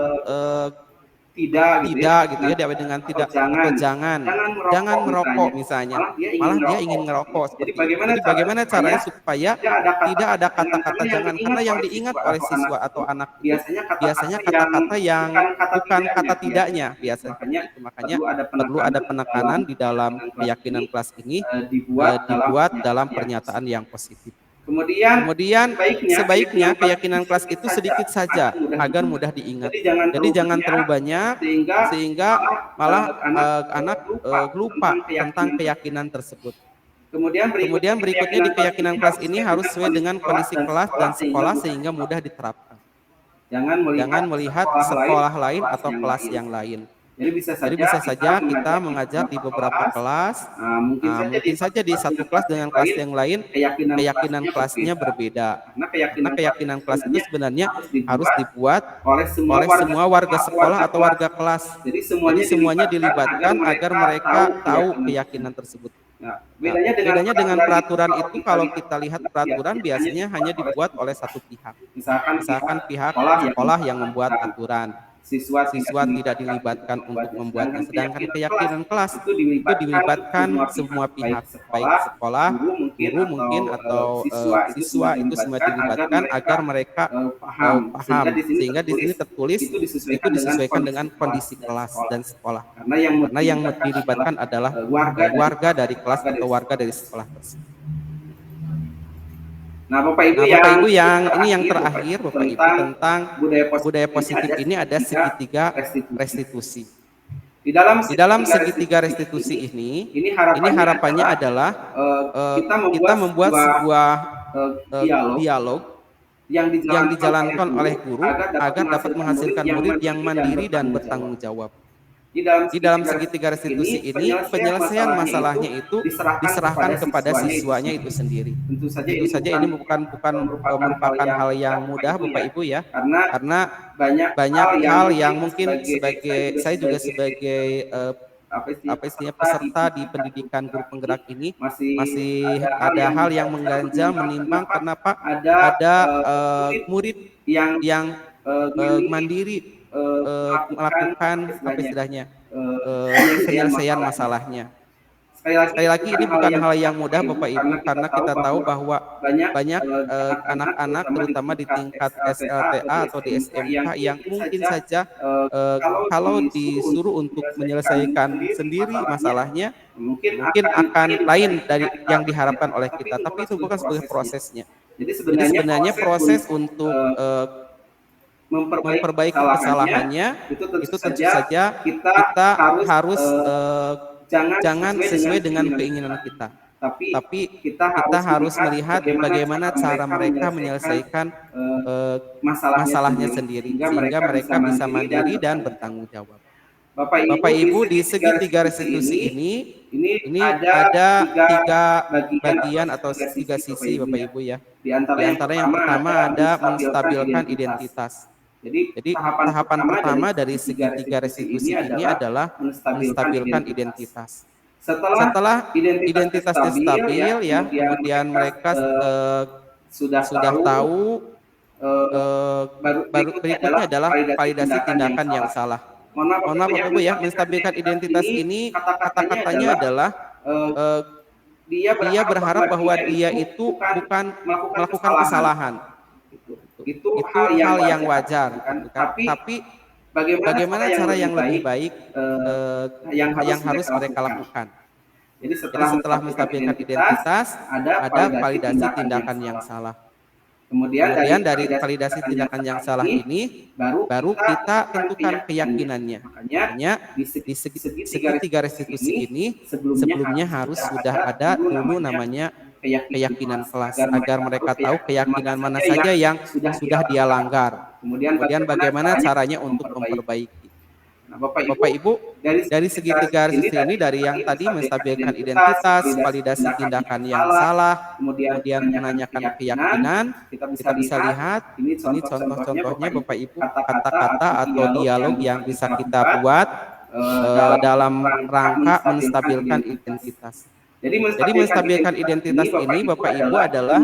tidak gitu ya, dengan tidak atau jangan merokok misalnya, malah dia ingin ngerokok. Jadi bagaimana caranya supaya tidak ada kata-kata jangan, karena yang diingat oleh siswa atau anak biasanya kata-kata yang bukan kata tidaknya biasanya. Makanya perlu ada penekanan di dalam keyakinan kelas ini dibuat dalam pernyataan yang positif. Kemudian sebaiknya keyakinan kelas itu sedikit saja agar mudah diingat. Jadi jangan terlalu banyak sehingga malah anak lupa tentang keyakinan tersebut. Kemudian berikutnya di keyakinan kelas ini harus sesuai dengan kondisi kelas dan sekolah sehingga mudah diterapkan. Jangan melihat sekolah lain atau kelas yang lain. Jadi bisa saja kita mengajar di beberapa kelas, mungkin saja di satu kelas dengan kelas yang lain keyakinan kelasnya berbeda. Karena keyakinan kelas itu sebenarnya harus dibuat oleh semua warga sekolah atau warga kelas. Jadi semuanya dilibatkan agar mereka tahu keyakinan tersebut. Bedanya dengan peraturan itu, kalau kita lihat peraturan biasanya hanya dibuat oleh satu pihak. Misalkan pihak sekolah yang membuat aturan. Siswa tidak dilibatkan untuk membuatnya, sedangkan keyakinan kelas itu dilibatkan semua pihak, baik sekolah, guru mungkin atau siswa, itu semua dilibatkan agar mereka paham, sehingga di sini tertulis itu disesuaikan dengan kondisi kelas dan sekolah, karena yang dilibatkan adalah warga dari kelas atau warga dari sekolah tersebut. Nah, Bapak Ibu yang terakhir Bapak Ibu tentang budaya positif ini ada segitiga restitusi. Di dalam segitiga restitusi ini harapannya adalah kita membuat sebuah dialog yang dijalankan oleh guru agar dapat menghasilkan murid yang mandiri dan bertanggung jawab. Di dalam segitiga restitusi ini penyelesaian masalahnya itu diserahkan kepada siswanya itu sendiri. Tentu saja ini bukan merupakan hal yang mudah Bapak Ibu ya, karena banyak hal yang mungkin saya juga sebagai peserta di pendidikan guru penggerak ini masih ada hal yang mengganjal, menimbang kenapa ada murid yang mandiri melakukan penyelesaian masalahnya. Sekali lagi ini bukan hal yang mudah Bapak Ibu, karena kita tahu bahwa banyak anak-anak terutama di tingkat SLTA atau di SMK yang mungkin saja kalau disuruh untuk menyelesaikan sendiri masalahnya mungkin akan lain dari yang diharapkan oleh kita, tapi itu bukan sebagai prosesnya. Jadi sebenarnya proses untuk memperbaiki kesalahannya itu tentu saja kita harus jangan sesuai dengan keinginan kita, tapi kita harus melihat bagaimana cara mereka menyelesaikan masalahnya sendiri sehingga mereka bisa mandiri dan bertanggung jawab. Bapak Ibu di segitiga restitusi ini ada tiga bagian atau tiga sisi Bapak Ibu ya. Di antara yang pertama ada menstabilkan identitas. Jadi tahapan pertama dari segitiga restitusi ini adalah menstabilkan identitas. Setelah identitasnya stabil ya, kemudian mereka sudah tahu, baru berikutnya adalah validasi tindakan yang salah. Mohon maaf Bapak Ibu ya, menstabilkan identitas ini kata-katanya adalah dia berharap bahwa dia itu bukan melakukan kesalahan. Itu hal yang wajar, gitu kan? Tapi bagaimana cara yang lebih baik yang harus mereka lakukan? Jadi setelah menstabilkan identitas, ada validasi tindakan yang salah. Kemudian dari validasi tindakan yang salah ini, baru kita tentukan keyakinannya. Makanya di segitiga restitusi ini sebelumnya harus sudah ada dulu namanya keyakinan kelas, agar mereka tahu keyakinan mana saja yang sudah dia langgar. Kemudian bagaimana caranya untuk memperbaiki. Nah, Bapak Ibu, dari segitiga restitusi ini, dari yang tadi menstabilkan identitas, validasi tindakan yang salah, kemudian menanyakan keyakinan, kita bisa lihat ini contoh-contohnya Bapak Ibu, kata-kata atau dialog yang bisa kita buat dalam rangka menstabilkan identitas. Jadi menstabilkan identitas ini Bapak Ibu adalah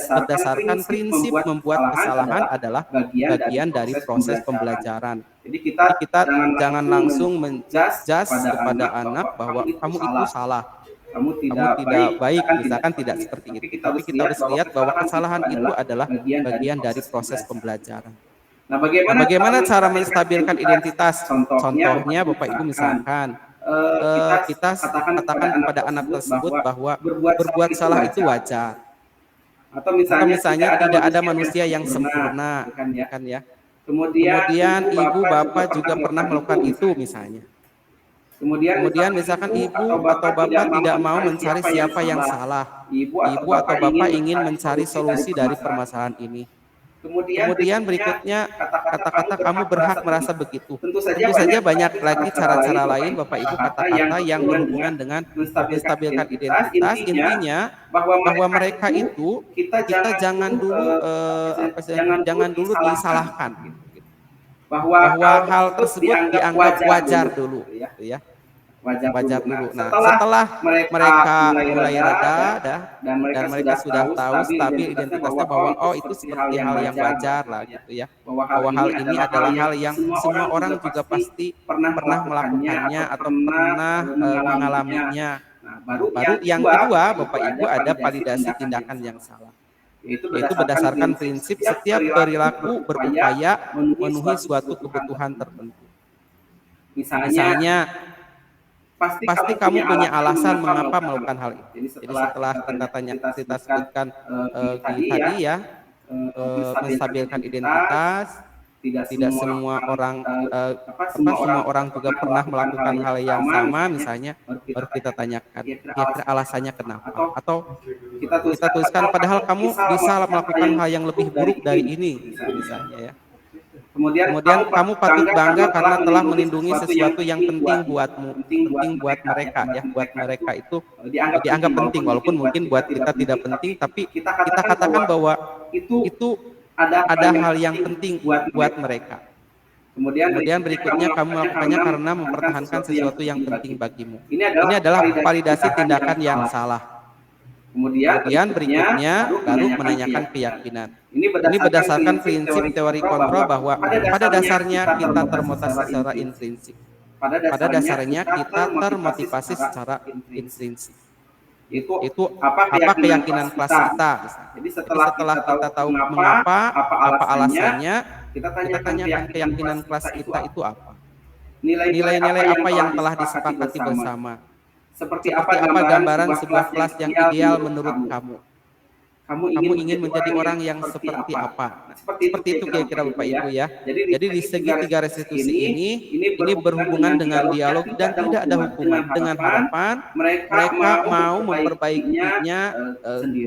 berdasarkan prinsip membuat kesalahan adalah bagian dari proses pembelajaran. Jadi kita jangan langsung menjudge kepada anak bahwa kamu itu salah, kamu tidak baik, misalkan tidak seperti itu. Tapi kita harus lihat bahwa kesalahan itu adalah bagian dari proses pembelajaran. Nah, bagaimana cara menstabilkan identitas? Contohnya Bapak Ibu misalkan kita katakan kepada anak tersebut bahwa berbuat salah itu wajar. Atau misalnya tidak ada manusia yang sempurna, kan ya. Kemudian ibu bapak juga pernah melakukan itu misalnya. Kemudian misalkan ibu atau bapak tidak mau mencari siapa yang salah. Ibu atau bapak ingin mencari solusi dari permasalahan ini. Kemudian berikutnya kata-kata kamu berhak merasa begitu. Tentu saja banyak lagi cara-cara lain Bapak Ibu, kata-kata yang berhubungan dengan menstabilkan identitas. Intinya bahwa mereka itu kita jangan dulu disalahkan. Bahwa hal tersebut dianggap wajar dulu, ya. Wajar dulu. Nah, setelah mereka mulai reda dan mereka sudah tahu stabil identitasnya bahwa itu seperti hal yang wajar lah gitu ya. Bahwa hal ini adalah hal yang semua orang juga pasti pernah melakukannya atau pernah mengalaminya. Nah, baru yang kedua Bapak Ibu ada validasi tindakan yang salah. Yaitu berdasarkan prinsip setiap perilaku berupaya memenuhi suatu kebutuhan tertentu. Misalnya pasti kamu punya alasan mengapa melakukan hal itu. Jadi setelah kita sebutkan tadi ya, menstabilkan identitas, tidak semua orang juga pernah melakukan hal yang sama misalnya, baru kita tanyakan kira-kira alasannya kenapa, atau kita tuliskan padahal kamu bisa melakukan hal yang lebih buruk dari ini misalnya ya. Kemudian kamu patut bangga karena telah melindungi sesuatu yang penting buatmu, penting buat mereka ya, buat mereka itu dianggap penting walaupun mungkin buat kita tidak penting, tapi kita katakan bahwa itu ada hal yang penting buat mereka. Kemudian berikutnya kamu melakukannya karena mempertahankan sesuatu yang penting bagimu. Ini adalah validasi tindakan yang salah. Kemudian berikutnya baru menanyakan keyakinan. Ini berdasarkan prinsip teori kontrol bahwa pada dasarnya kita termotivasi secara intrinsik. Pada dasarnya kita termotivasi secara intrinsik. Itu apa keyakinan kelas kita. Jadi setelah kita tahu mengapa, apa alasannya, kita tanyakan keyakinan kelas kita itu apa. Nilai-nilai apa yang telah disepakati bersama. Seperti apa gambaran sebuah kelas yang ideal menurut kamu? Kamu ingin menjadi orang yang seperti apa? Nah, seperti itu kira-kira Bapak Ibu ya. Jadi di segitiga restitusi ini berhubungan dengan dialog dan tidak ada hubungan dengan harapan mereka mau memperbaikinya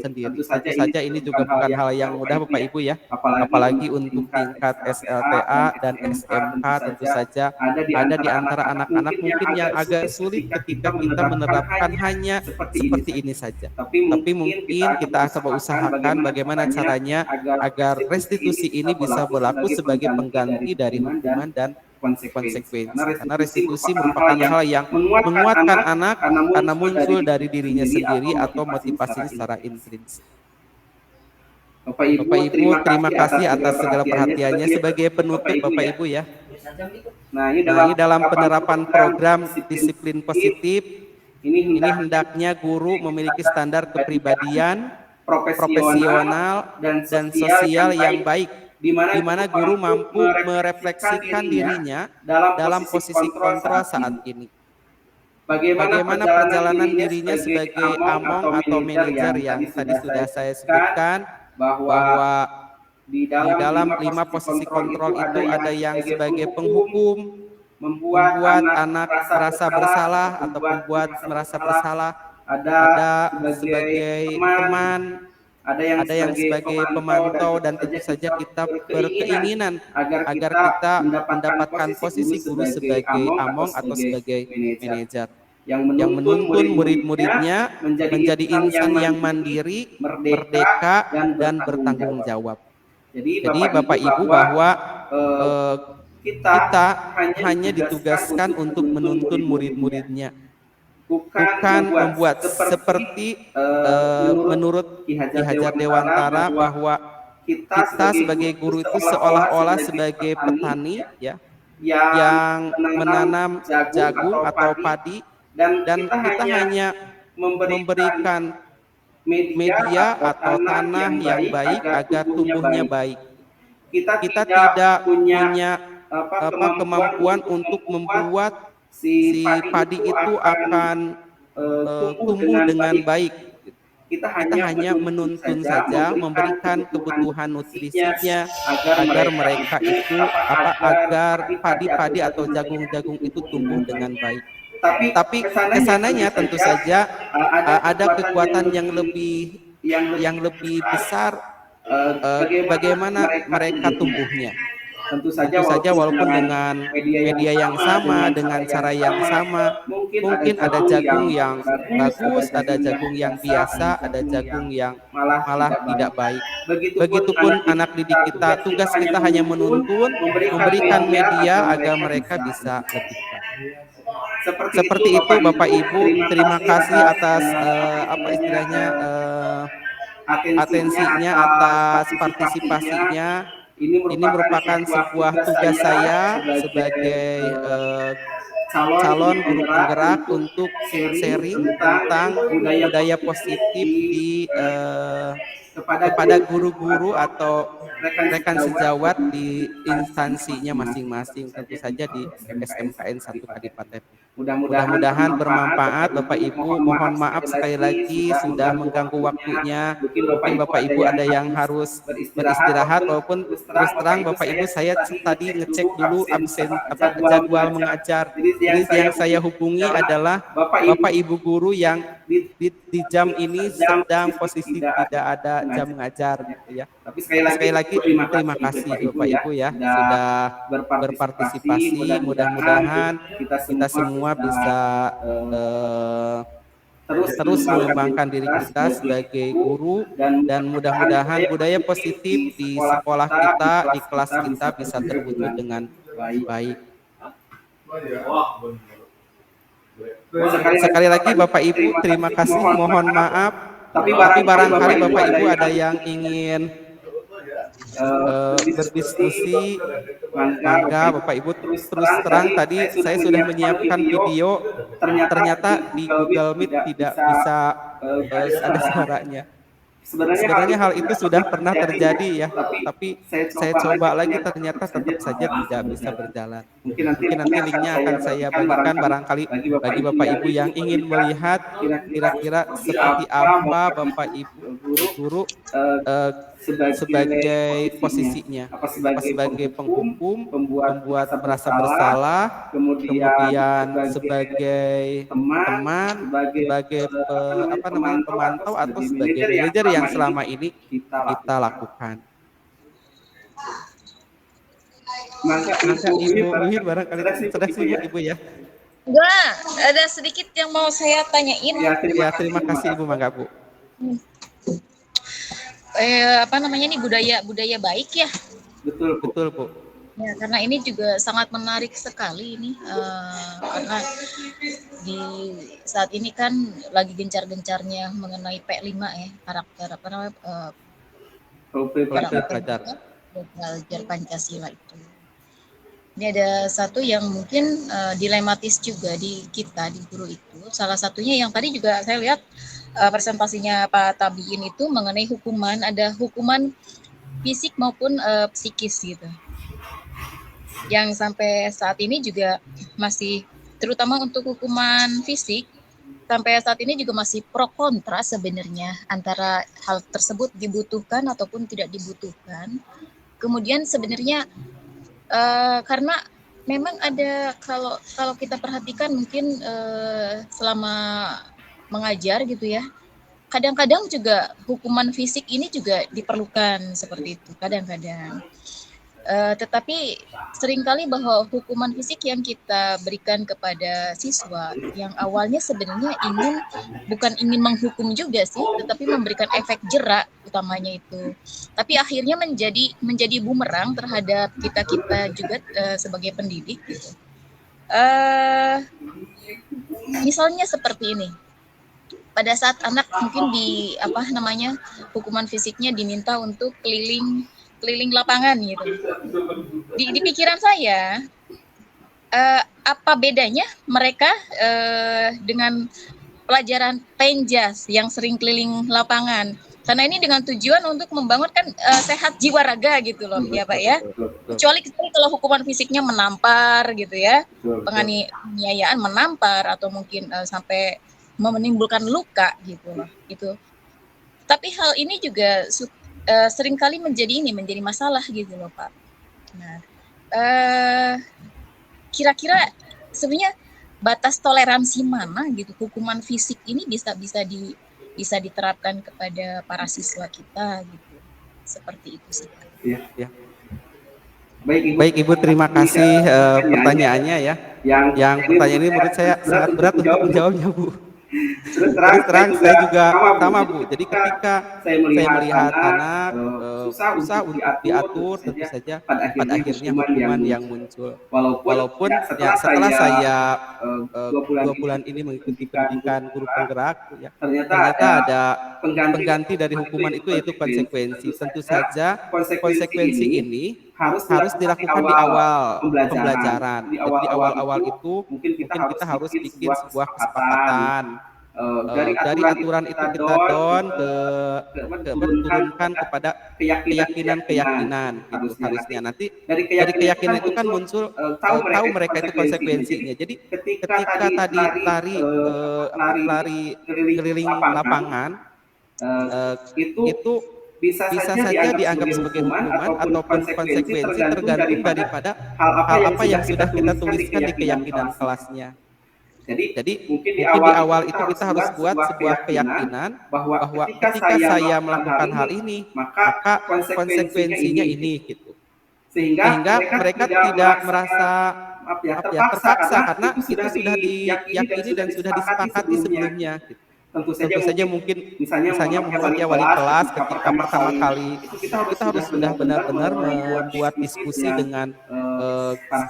sendiri. Tentu saja ini juga bukan hal yang mudah Bapak Ibu ya. Apalagi untuk tingkat SLTA dan SMK tentu saja ada di antara anak-anak mungkin yang agak sulit ketika kita menerapkan hanya seperti ini saja. Tapi mungkin kita coba usaha usahakan bagaimana caranya agar restitusi ini bisa berlaku sebagai pengganti dari hukuman dan konsekuensi. Karena restitusi merupakan hal yang menguatkan anak karena muncul dari dirinya sendiri atau motivasi secara intrinsik. Bapak Ibu, terima kasih atas segala perhatiannya. Sebagai penutup Bapak Ibu ya. Nah, ini dalam penerapan program disiplin positif, ini hendaknya guru memiliki standar kepribadian, profesional, dan sosial yang baik, di mana guru mampu merefleksikan dirinya dalam posisi kontrol saat ini. Bagaimana perjalanan dirinya sebagai among atau manajer yang tadi sudah saya sebutkan, bahwa di dalam 5 posisi kontrol itu ada yang sebagai penghukum, membuat anak merasa bersalah atau membuat merasa bersalah, ada sebagai teman, ada yang sebagai pemantau, dan tentu saja kita berkeinginan agar kita mendapatkan posisi guru sebagai among atau sebagai manajer yang menuntun murid-muridnya menjadi insan yang mandiri, merdeka, dan bertanggung jawab. Jadi Bapak Ibu bahwa kita hanya ditugaskan untuk menuntun murid-muridnya, bukan membuat seperti menurut Ki Hajar Dewantara bahwa kita sebagai guru itu seolah-olah sebagai petani ya yang menanam jagung atau padi, dan kita hanya memberikan media atau tanah yang baik agar tumbuhnya baik. Kita tidak punya kemampuan untuk membuat si padi itu akan tumbuh dengan baik. Kita hanya menuntun saja, memberikan kebutuhan nutrisinya agar mereka itu agar padi-padi atau jagung-jagung itu tumbuh dengan baik. Tapi kesananya tentu saja ada kekuatan yang lebih besar bagaimana mereka tumbuhnya. Tentu saja walaupun dengan media yang sama, dengan cara yang sama, mungkin ada jagung yang bagus, ada jagung yang biasa, ada jagung yang malah tidak baik. Begitupun anak didik kita, tugas kita hanya menuntun, memberikan media agar mereka bisa lebih baik. Seperti itu Bapak Ibu, terima kasih atas atensinya, atas partisipasinya. Ini merupakan sebuah tugas saya sebagai calon guru penggerak untuk sharing tentang budaya positif kepada guru-guru atau rekan sejawat di instansinya masing-masing, tentu saja di SMKN 1 Kadipaten. Mudah-mudahan bermanfaat Bapak Ibu. Mohon maaf sekali lagi sudah mengganggu waktunya. Mungkin Bapak Ibu ada yang harus beristirahat, walaupun terus terang Bapak Ibu saya tadi ngecek dulu jadwal mengajar. Jadi yang saya hubungi adalah Bapak Ibu guru yang di jam ini sedang posisi tidak ada jam mengajar gitu ya. Tapi sekali lagi terima kasih Bapak Ibu ya sudah berpartisipasi. Mudah-mudahan kita semua bisa terus mengembangkan diri kita sebagai guru, dan mudah-mudahan budaya positif di sekolah kita, di kelas kita bisa terwujud dengan baik. Sekali lagi Bapak Ibu terima kasih, mohon maaf. Tapi barangkali Bapak Ibu ada yang ingin berdiskusi, maka Bapak Ibu terus terang tadi saya sudah menyiapkan video, ternyata di Google Meet tidak bisa ada suaranya. Sebenarnya hal itu sudah pernah terjadi ya, tapi saya coba lagi ternyata tetap saja tidak bisa berjalan. Mungkin nanti linknya akan saya bagikan barangkali bagi Bapak Ibu yang ingin melihat kira-kira seperti apa Bapak Ibu guru sebagai posisinya, sebagai penghukum, membuat merasa bersalah, kemudian sebagai teman, sebagai pemantau, atau sebagai manajer yang selama ini kita lakukan. Maka Ibu Luhir barangkali sudah sibuk Ibu ya. Enggak, ada sedikit yang mau saya tanyain. Ya, terima kasih Ibu, mangga Bu. apa namanya ini budaya baik ya. Betul, Bu. Ya, karena ini juga sangat menarik sekali ini karena di saat ini kan lagi gencar-gencarnya mengenai P5 ya, karakter apa namanya Pelajar. belajar Pancasila itu. Ini ada satu yang mungkin dilematis juga di kita di guru itu. Salah satunya yang tadi juga saya lihat presentasinya Pak Tabiin itu mengenai hukuman, ada hukuman fisik maupun psikis gitu. Yang sampai saat ini juga masih, terutama untuk hukuman fisik, sampai saat ini juga masih pro kontra sebenarnya antara hal tersebut dibutuhkan ataupun tidak dibutuhkan. Kemudian sebenarnya karena memang ada, kalau kita perhatikan mungkin selama mengajar gitu ya, kadang-kadang juga hukuman fisik ini juga diperlukan seperti itu kadang-kadang. Tetapi seringkali bahwa hukuman fisik yang kita berikan kepada siswa yang awalnya sebenarnya bukan ingin menghukum juga sih, tetapi memberikan efek jerak utamanya itu. Tapi akhirnya menjadi bumerang terhadap kita juga sebagai pendidik gitu. Misalnya seperti ini. Pada saat anak mungkin hukuman fisiknya diminta untuk keliling lapangan gitu. Di pikiran saya, apa bedanya mereka dengan pelajaran penjas yang sering keliling lapangan? Karena ini dengan tujuan untuk membangunkan sehat jiwa raga gitu loh, ya Pak ya. Kecuali kalau hukuman fisiknya menampar gitu ya, penganiayaan menampar atau mungkin sampai menimbulkan luka gitu loh. Itu. Tapi hal ini juga seringkali menjadi masalah gitu loh Pak. Nah, kira-kira sebenarnya batas toleransi mana gitu hukuman fisik ini bisa diterapkan kepada para siswa kita gitu. Seperti itu sih Pak. Ya. Baik Ibu, terima kasih pertanyaannya ya. Yang pertanyaan ini menurut saya sangat berat untuk menjawabnya Bu. Terus terang saya juga sama Bu. Jadi ketika saya melihat anak susah untuk diatur, tentu saja pada akhirnya hukuman yang muncul. Walaupun ya setelah saya 2 bulan ini mengikuti pendidikan guru penggerak, ya, ternyata ada pengganti dari hukuman itu yaitu konsekuensi. Tentu saja konsekuensi ini harus dilakukan di awal pembelajaran. Jadi di awal-awal itu mungkin kita harus bikin sebuah kesepakatan. Dari aturan itu kita turunkan kepada keyakinan gitu harusnya. Nanti dari keyakinan itu kan muncul tahu mereka itu konsekuensinya. Jadi ketika tadi lari keliling lapangan itu bisa saja dianggap sebagai hukuman ataupun konsekuensi tergantung daripada hal apa yang sudah kita tuliskan di keyakinan kelasnya. Jadi mungkin di awal itu kita harus buat sebuah keyakinan bahwa ketika saya melakukan hal ini, maka konsekuensinya ini gitu. Sehingga mereka tidak merasa terpaksa karena itu sudah diyakini dan sudah disepakati sebelumnya gitu. Tentu saja mungkin misalnya wali kelas ketika pertama kali kita harus sudah benar-benar membuat diskusi dengan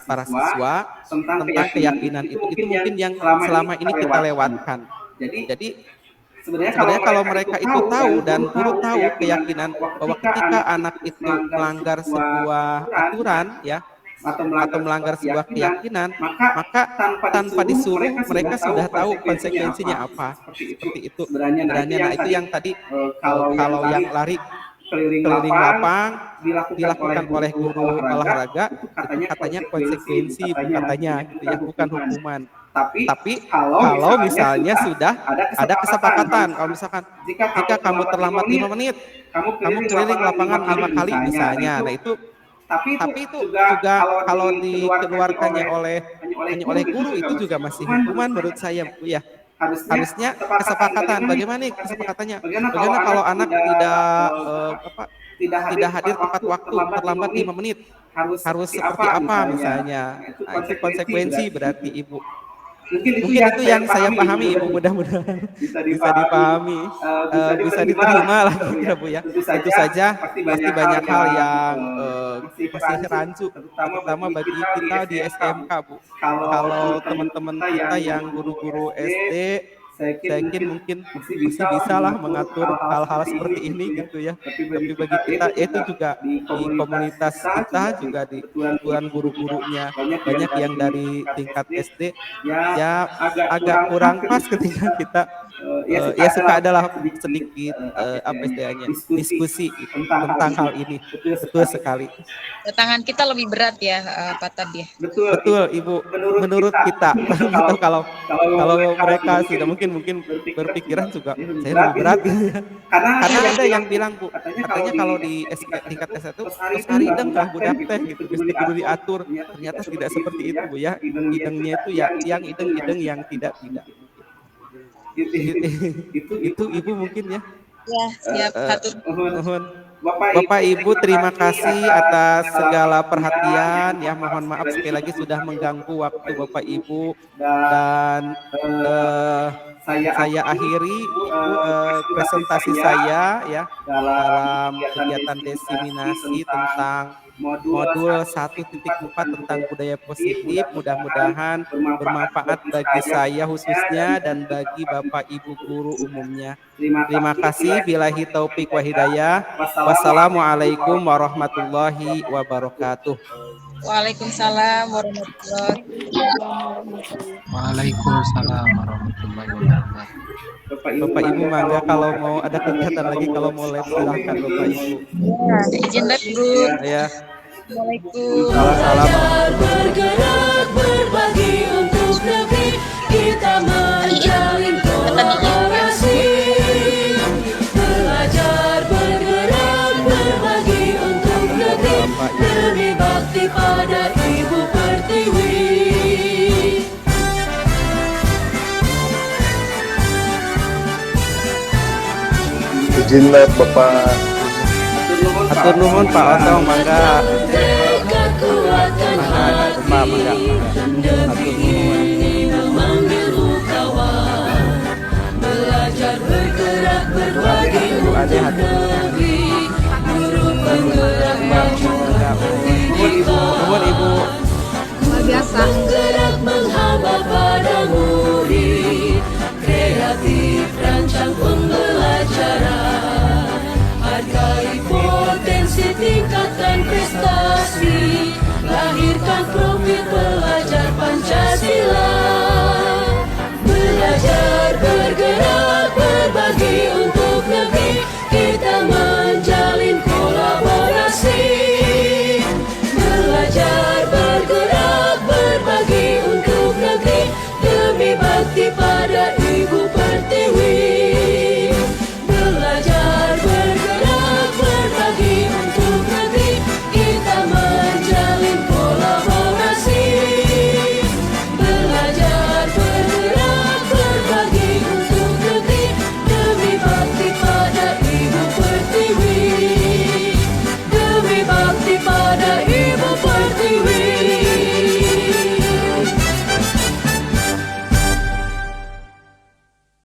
para siswa tentang keyakinan itu mungkin yang selama ini kita lewatkan. Jadi sebenarnya kalau mereka itu tahu dan guru tahu keyakinan bahwa ketika anak itu melanggar sebuah aturan ya atau melanggar sebuah keyakinan, maka tanpa disuruh mereka sudah tahu konsekuensinya apa. Seperti itu sebenarnya. Nah itu yang tadi kalau yang lari keliling lapang dilakukan oleh guru olahraga itu katanya konsekuensi katanya gitu ya, bukan hukuman. Tapi kalau misalnya sudah ada kesepakatan, kalau misalkan jika kamu terlambat 5 menit, kamu keliling lapangan 5 kali misalnya, nah itu tapi itu juga kalau dikeluarkannya hanya oleh guru itu juga masih hukuman menurut saya Bu ya. Harusnya kesepakatan. Bagaimana kesepakatannya? Bagaimana kalau anak tidak hadir tepat waktu, terlambat 5 menit? Harus seperti apa misalnya? Nah, itu konsekuensi berarti Ibu. Mungkin itu yang saya pahami Ibu, mudah-mudahan bisa dipahami, bisa diterima lah gitu Bu ya. Tentu saja pasti banyak hal yang masih rancu, terutama bagi kita di SMK Bu. Kalau teman-teman kita yang guru-guru SD, saya yakin mungkin masih bisa lah mengatur hal-hal seperti ini gitu ya. Tapi bagi kita itu juga di komunitas kita juga di kebetulan guru-gurunya banyak yang dari tingkat SD ya agak kurang pas ketika kita ya suka adalah sedikit apa istilahnya diskusi gitu, tentang hal ini. Betul sekali. Tantangan kita lebih berat ya, Pak Tad ya. Betul Ibu, menurut kita gitu, kalau mereka sudah mungkin berpikiran juga saya lebih berat gitu ya. Karena ada yang bilang Bu, katanya kalau di tingkat S1 terus hari ideng lah budak teh gitu, mesti kudu diatur. Ternyata tidak seperti itu Bu ya. Idengnya itu ya yang ideng yang tidak. Itu Ibu mungkin ya. Ya, siap. Hatur Nuhun. Bapak Ibu terima kasih atas segala perhatian ya, mohon maaf sekali lagi sudah mengganggu waktu Bapak Ibu dan saya akhiri Ibu presentasi saya ya dalam kegiatan diseminasi tentang modul 1.4 tentang budaya positif. Mudah-mudahan bermanfaat bagi saya khususnya dan bagi Bapak Ibu guru umumnya. Terima kasih. Billahi taufik wa hidayah. Wassalamualaikum warahmatullahi wabarakatuh. Waalaikumsalam warahmatullahi Waalaikumsalam warahmatullahi wabarakatuh. Bapak Ibu mangga kalau mau ada kegiatan lagi, kalau mau live silahkan Bapak Ibu. Ya, izin live Bu. Ya. Assalamualaikum. Belajar bergerak berbagi untuk negeri, kita menjalin kolaborasi. Belajar bergerak berbagi untuk negeri, demi bakti pada Ibu Pertiwi. Izinlah Bapak. Atur nuhun Pak Otong mangga. Tekad kuatkan hati demi memanggil kawan. Belajar bergerak berbagi untuk negeri, guru penggerak maju Nuhun Ibu. biasa bergerak menghamba pada murid, kreatif rancang pembelajaran, hargai potensi tingkatkan prestasi, lahirkan profil pelajar.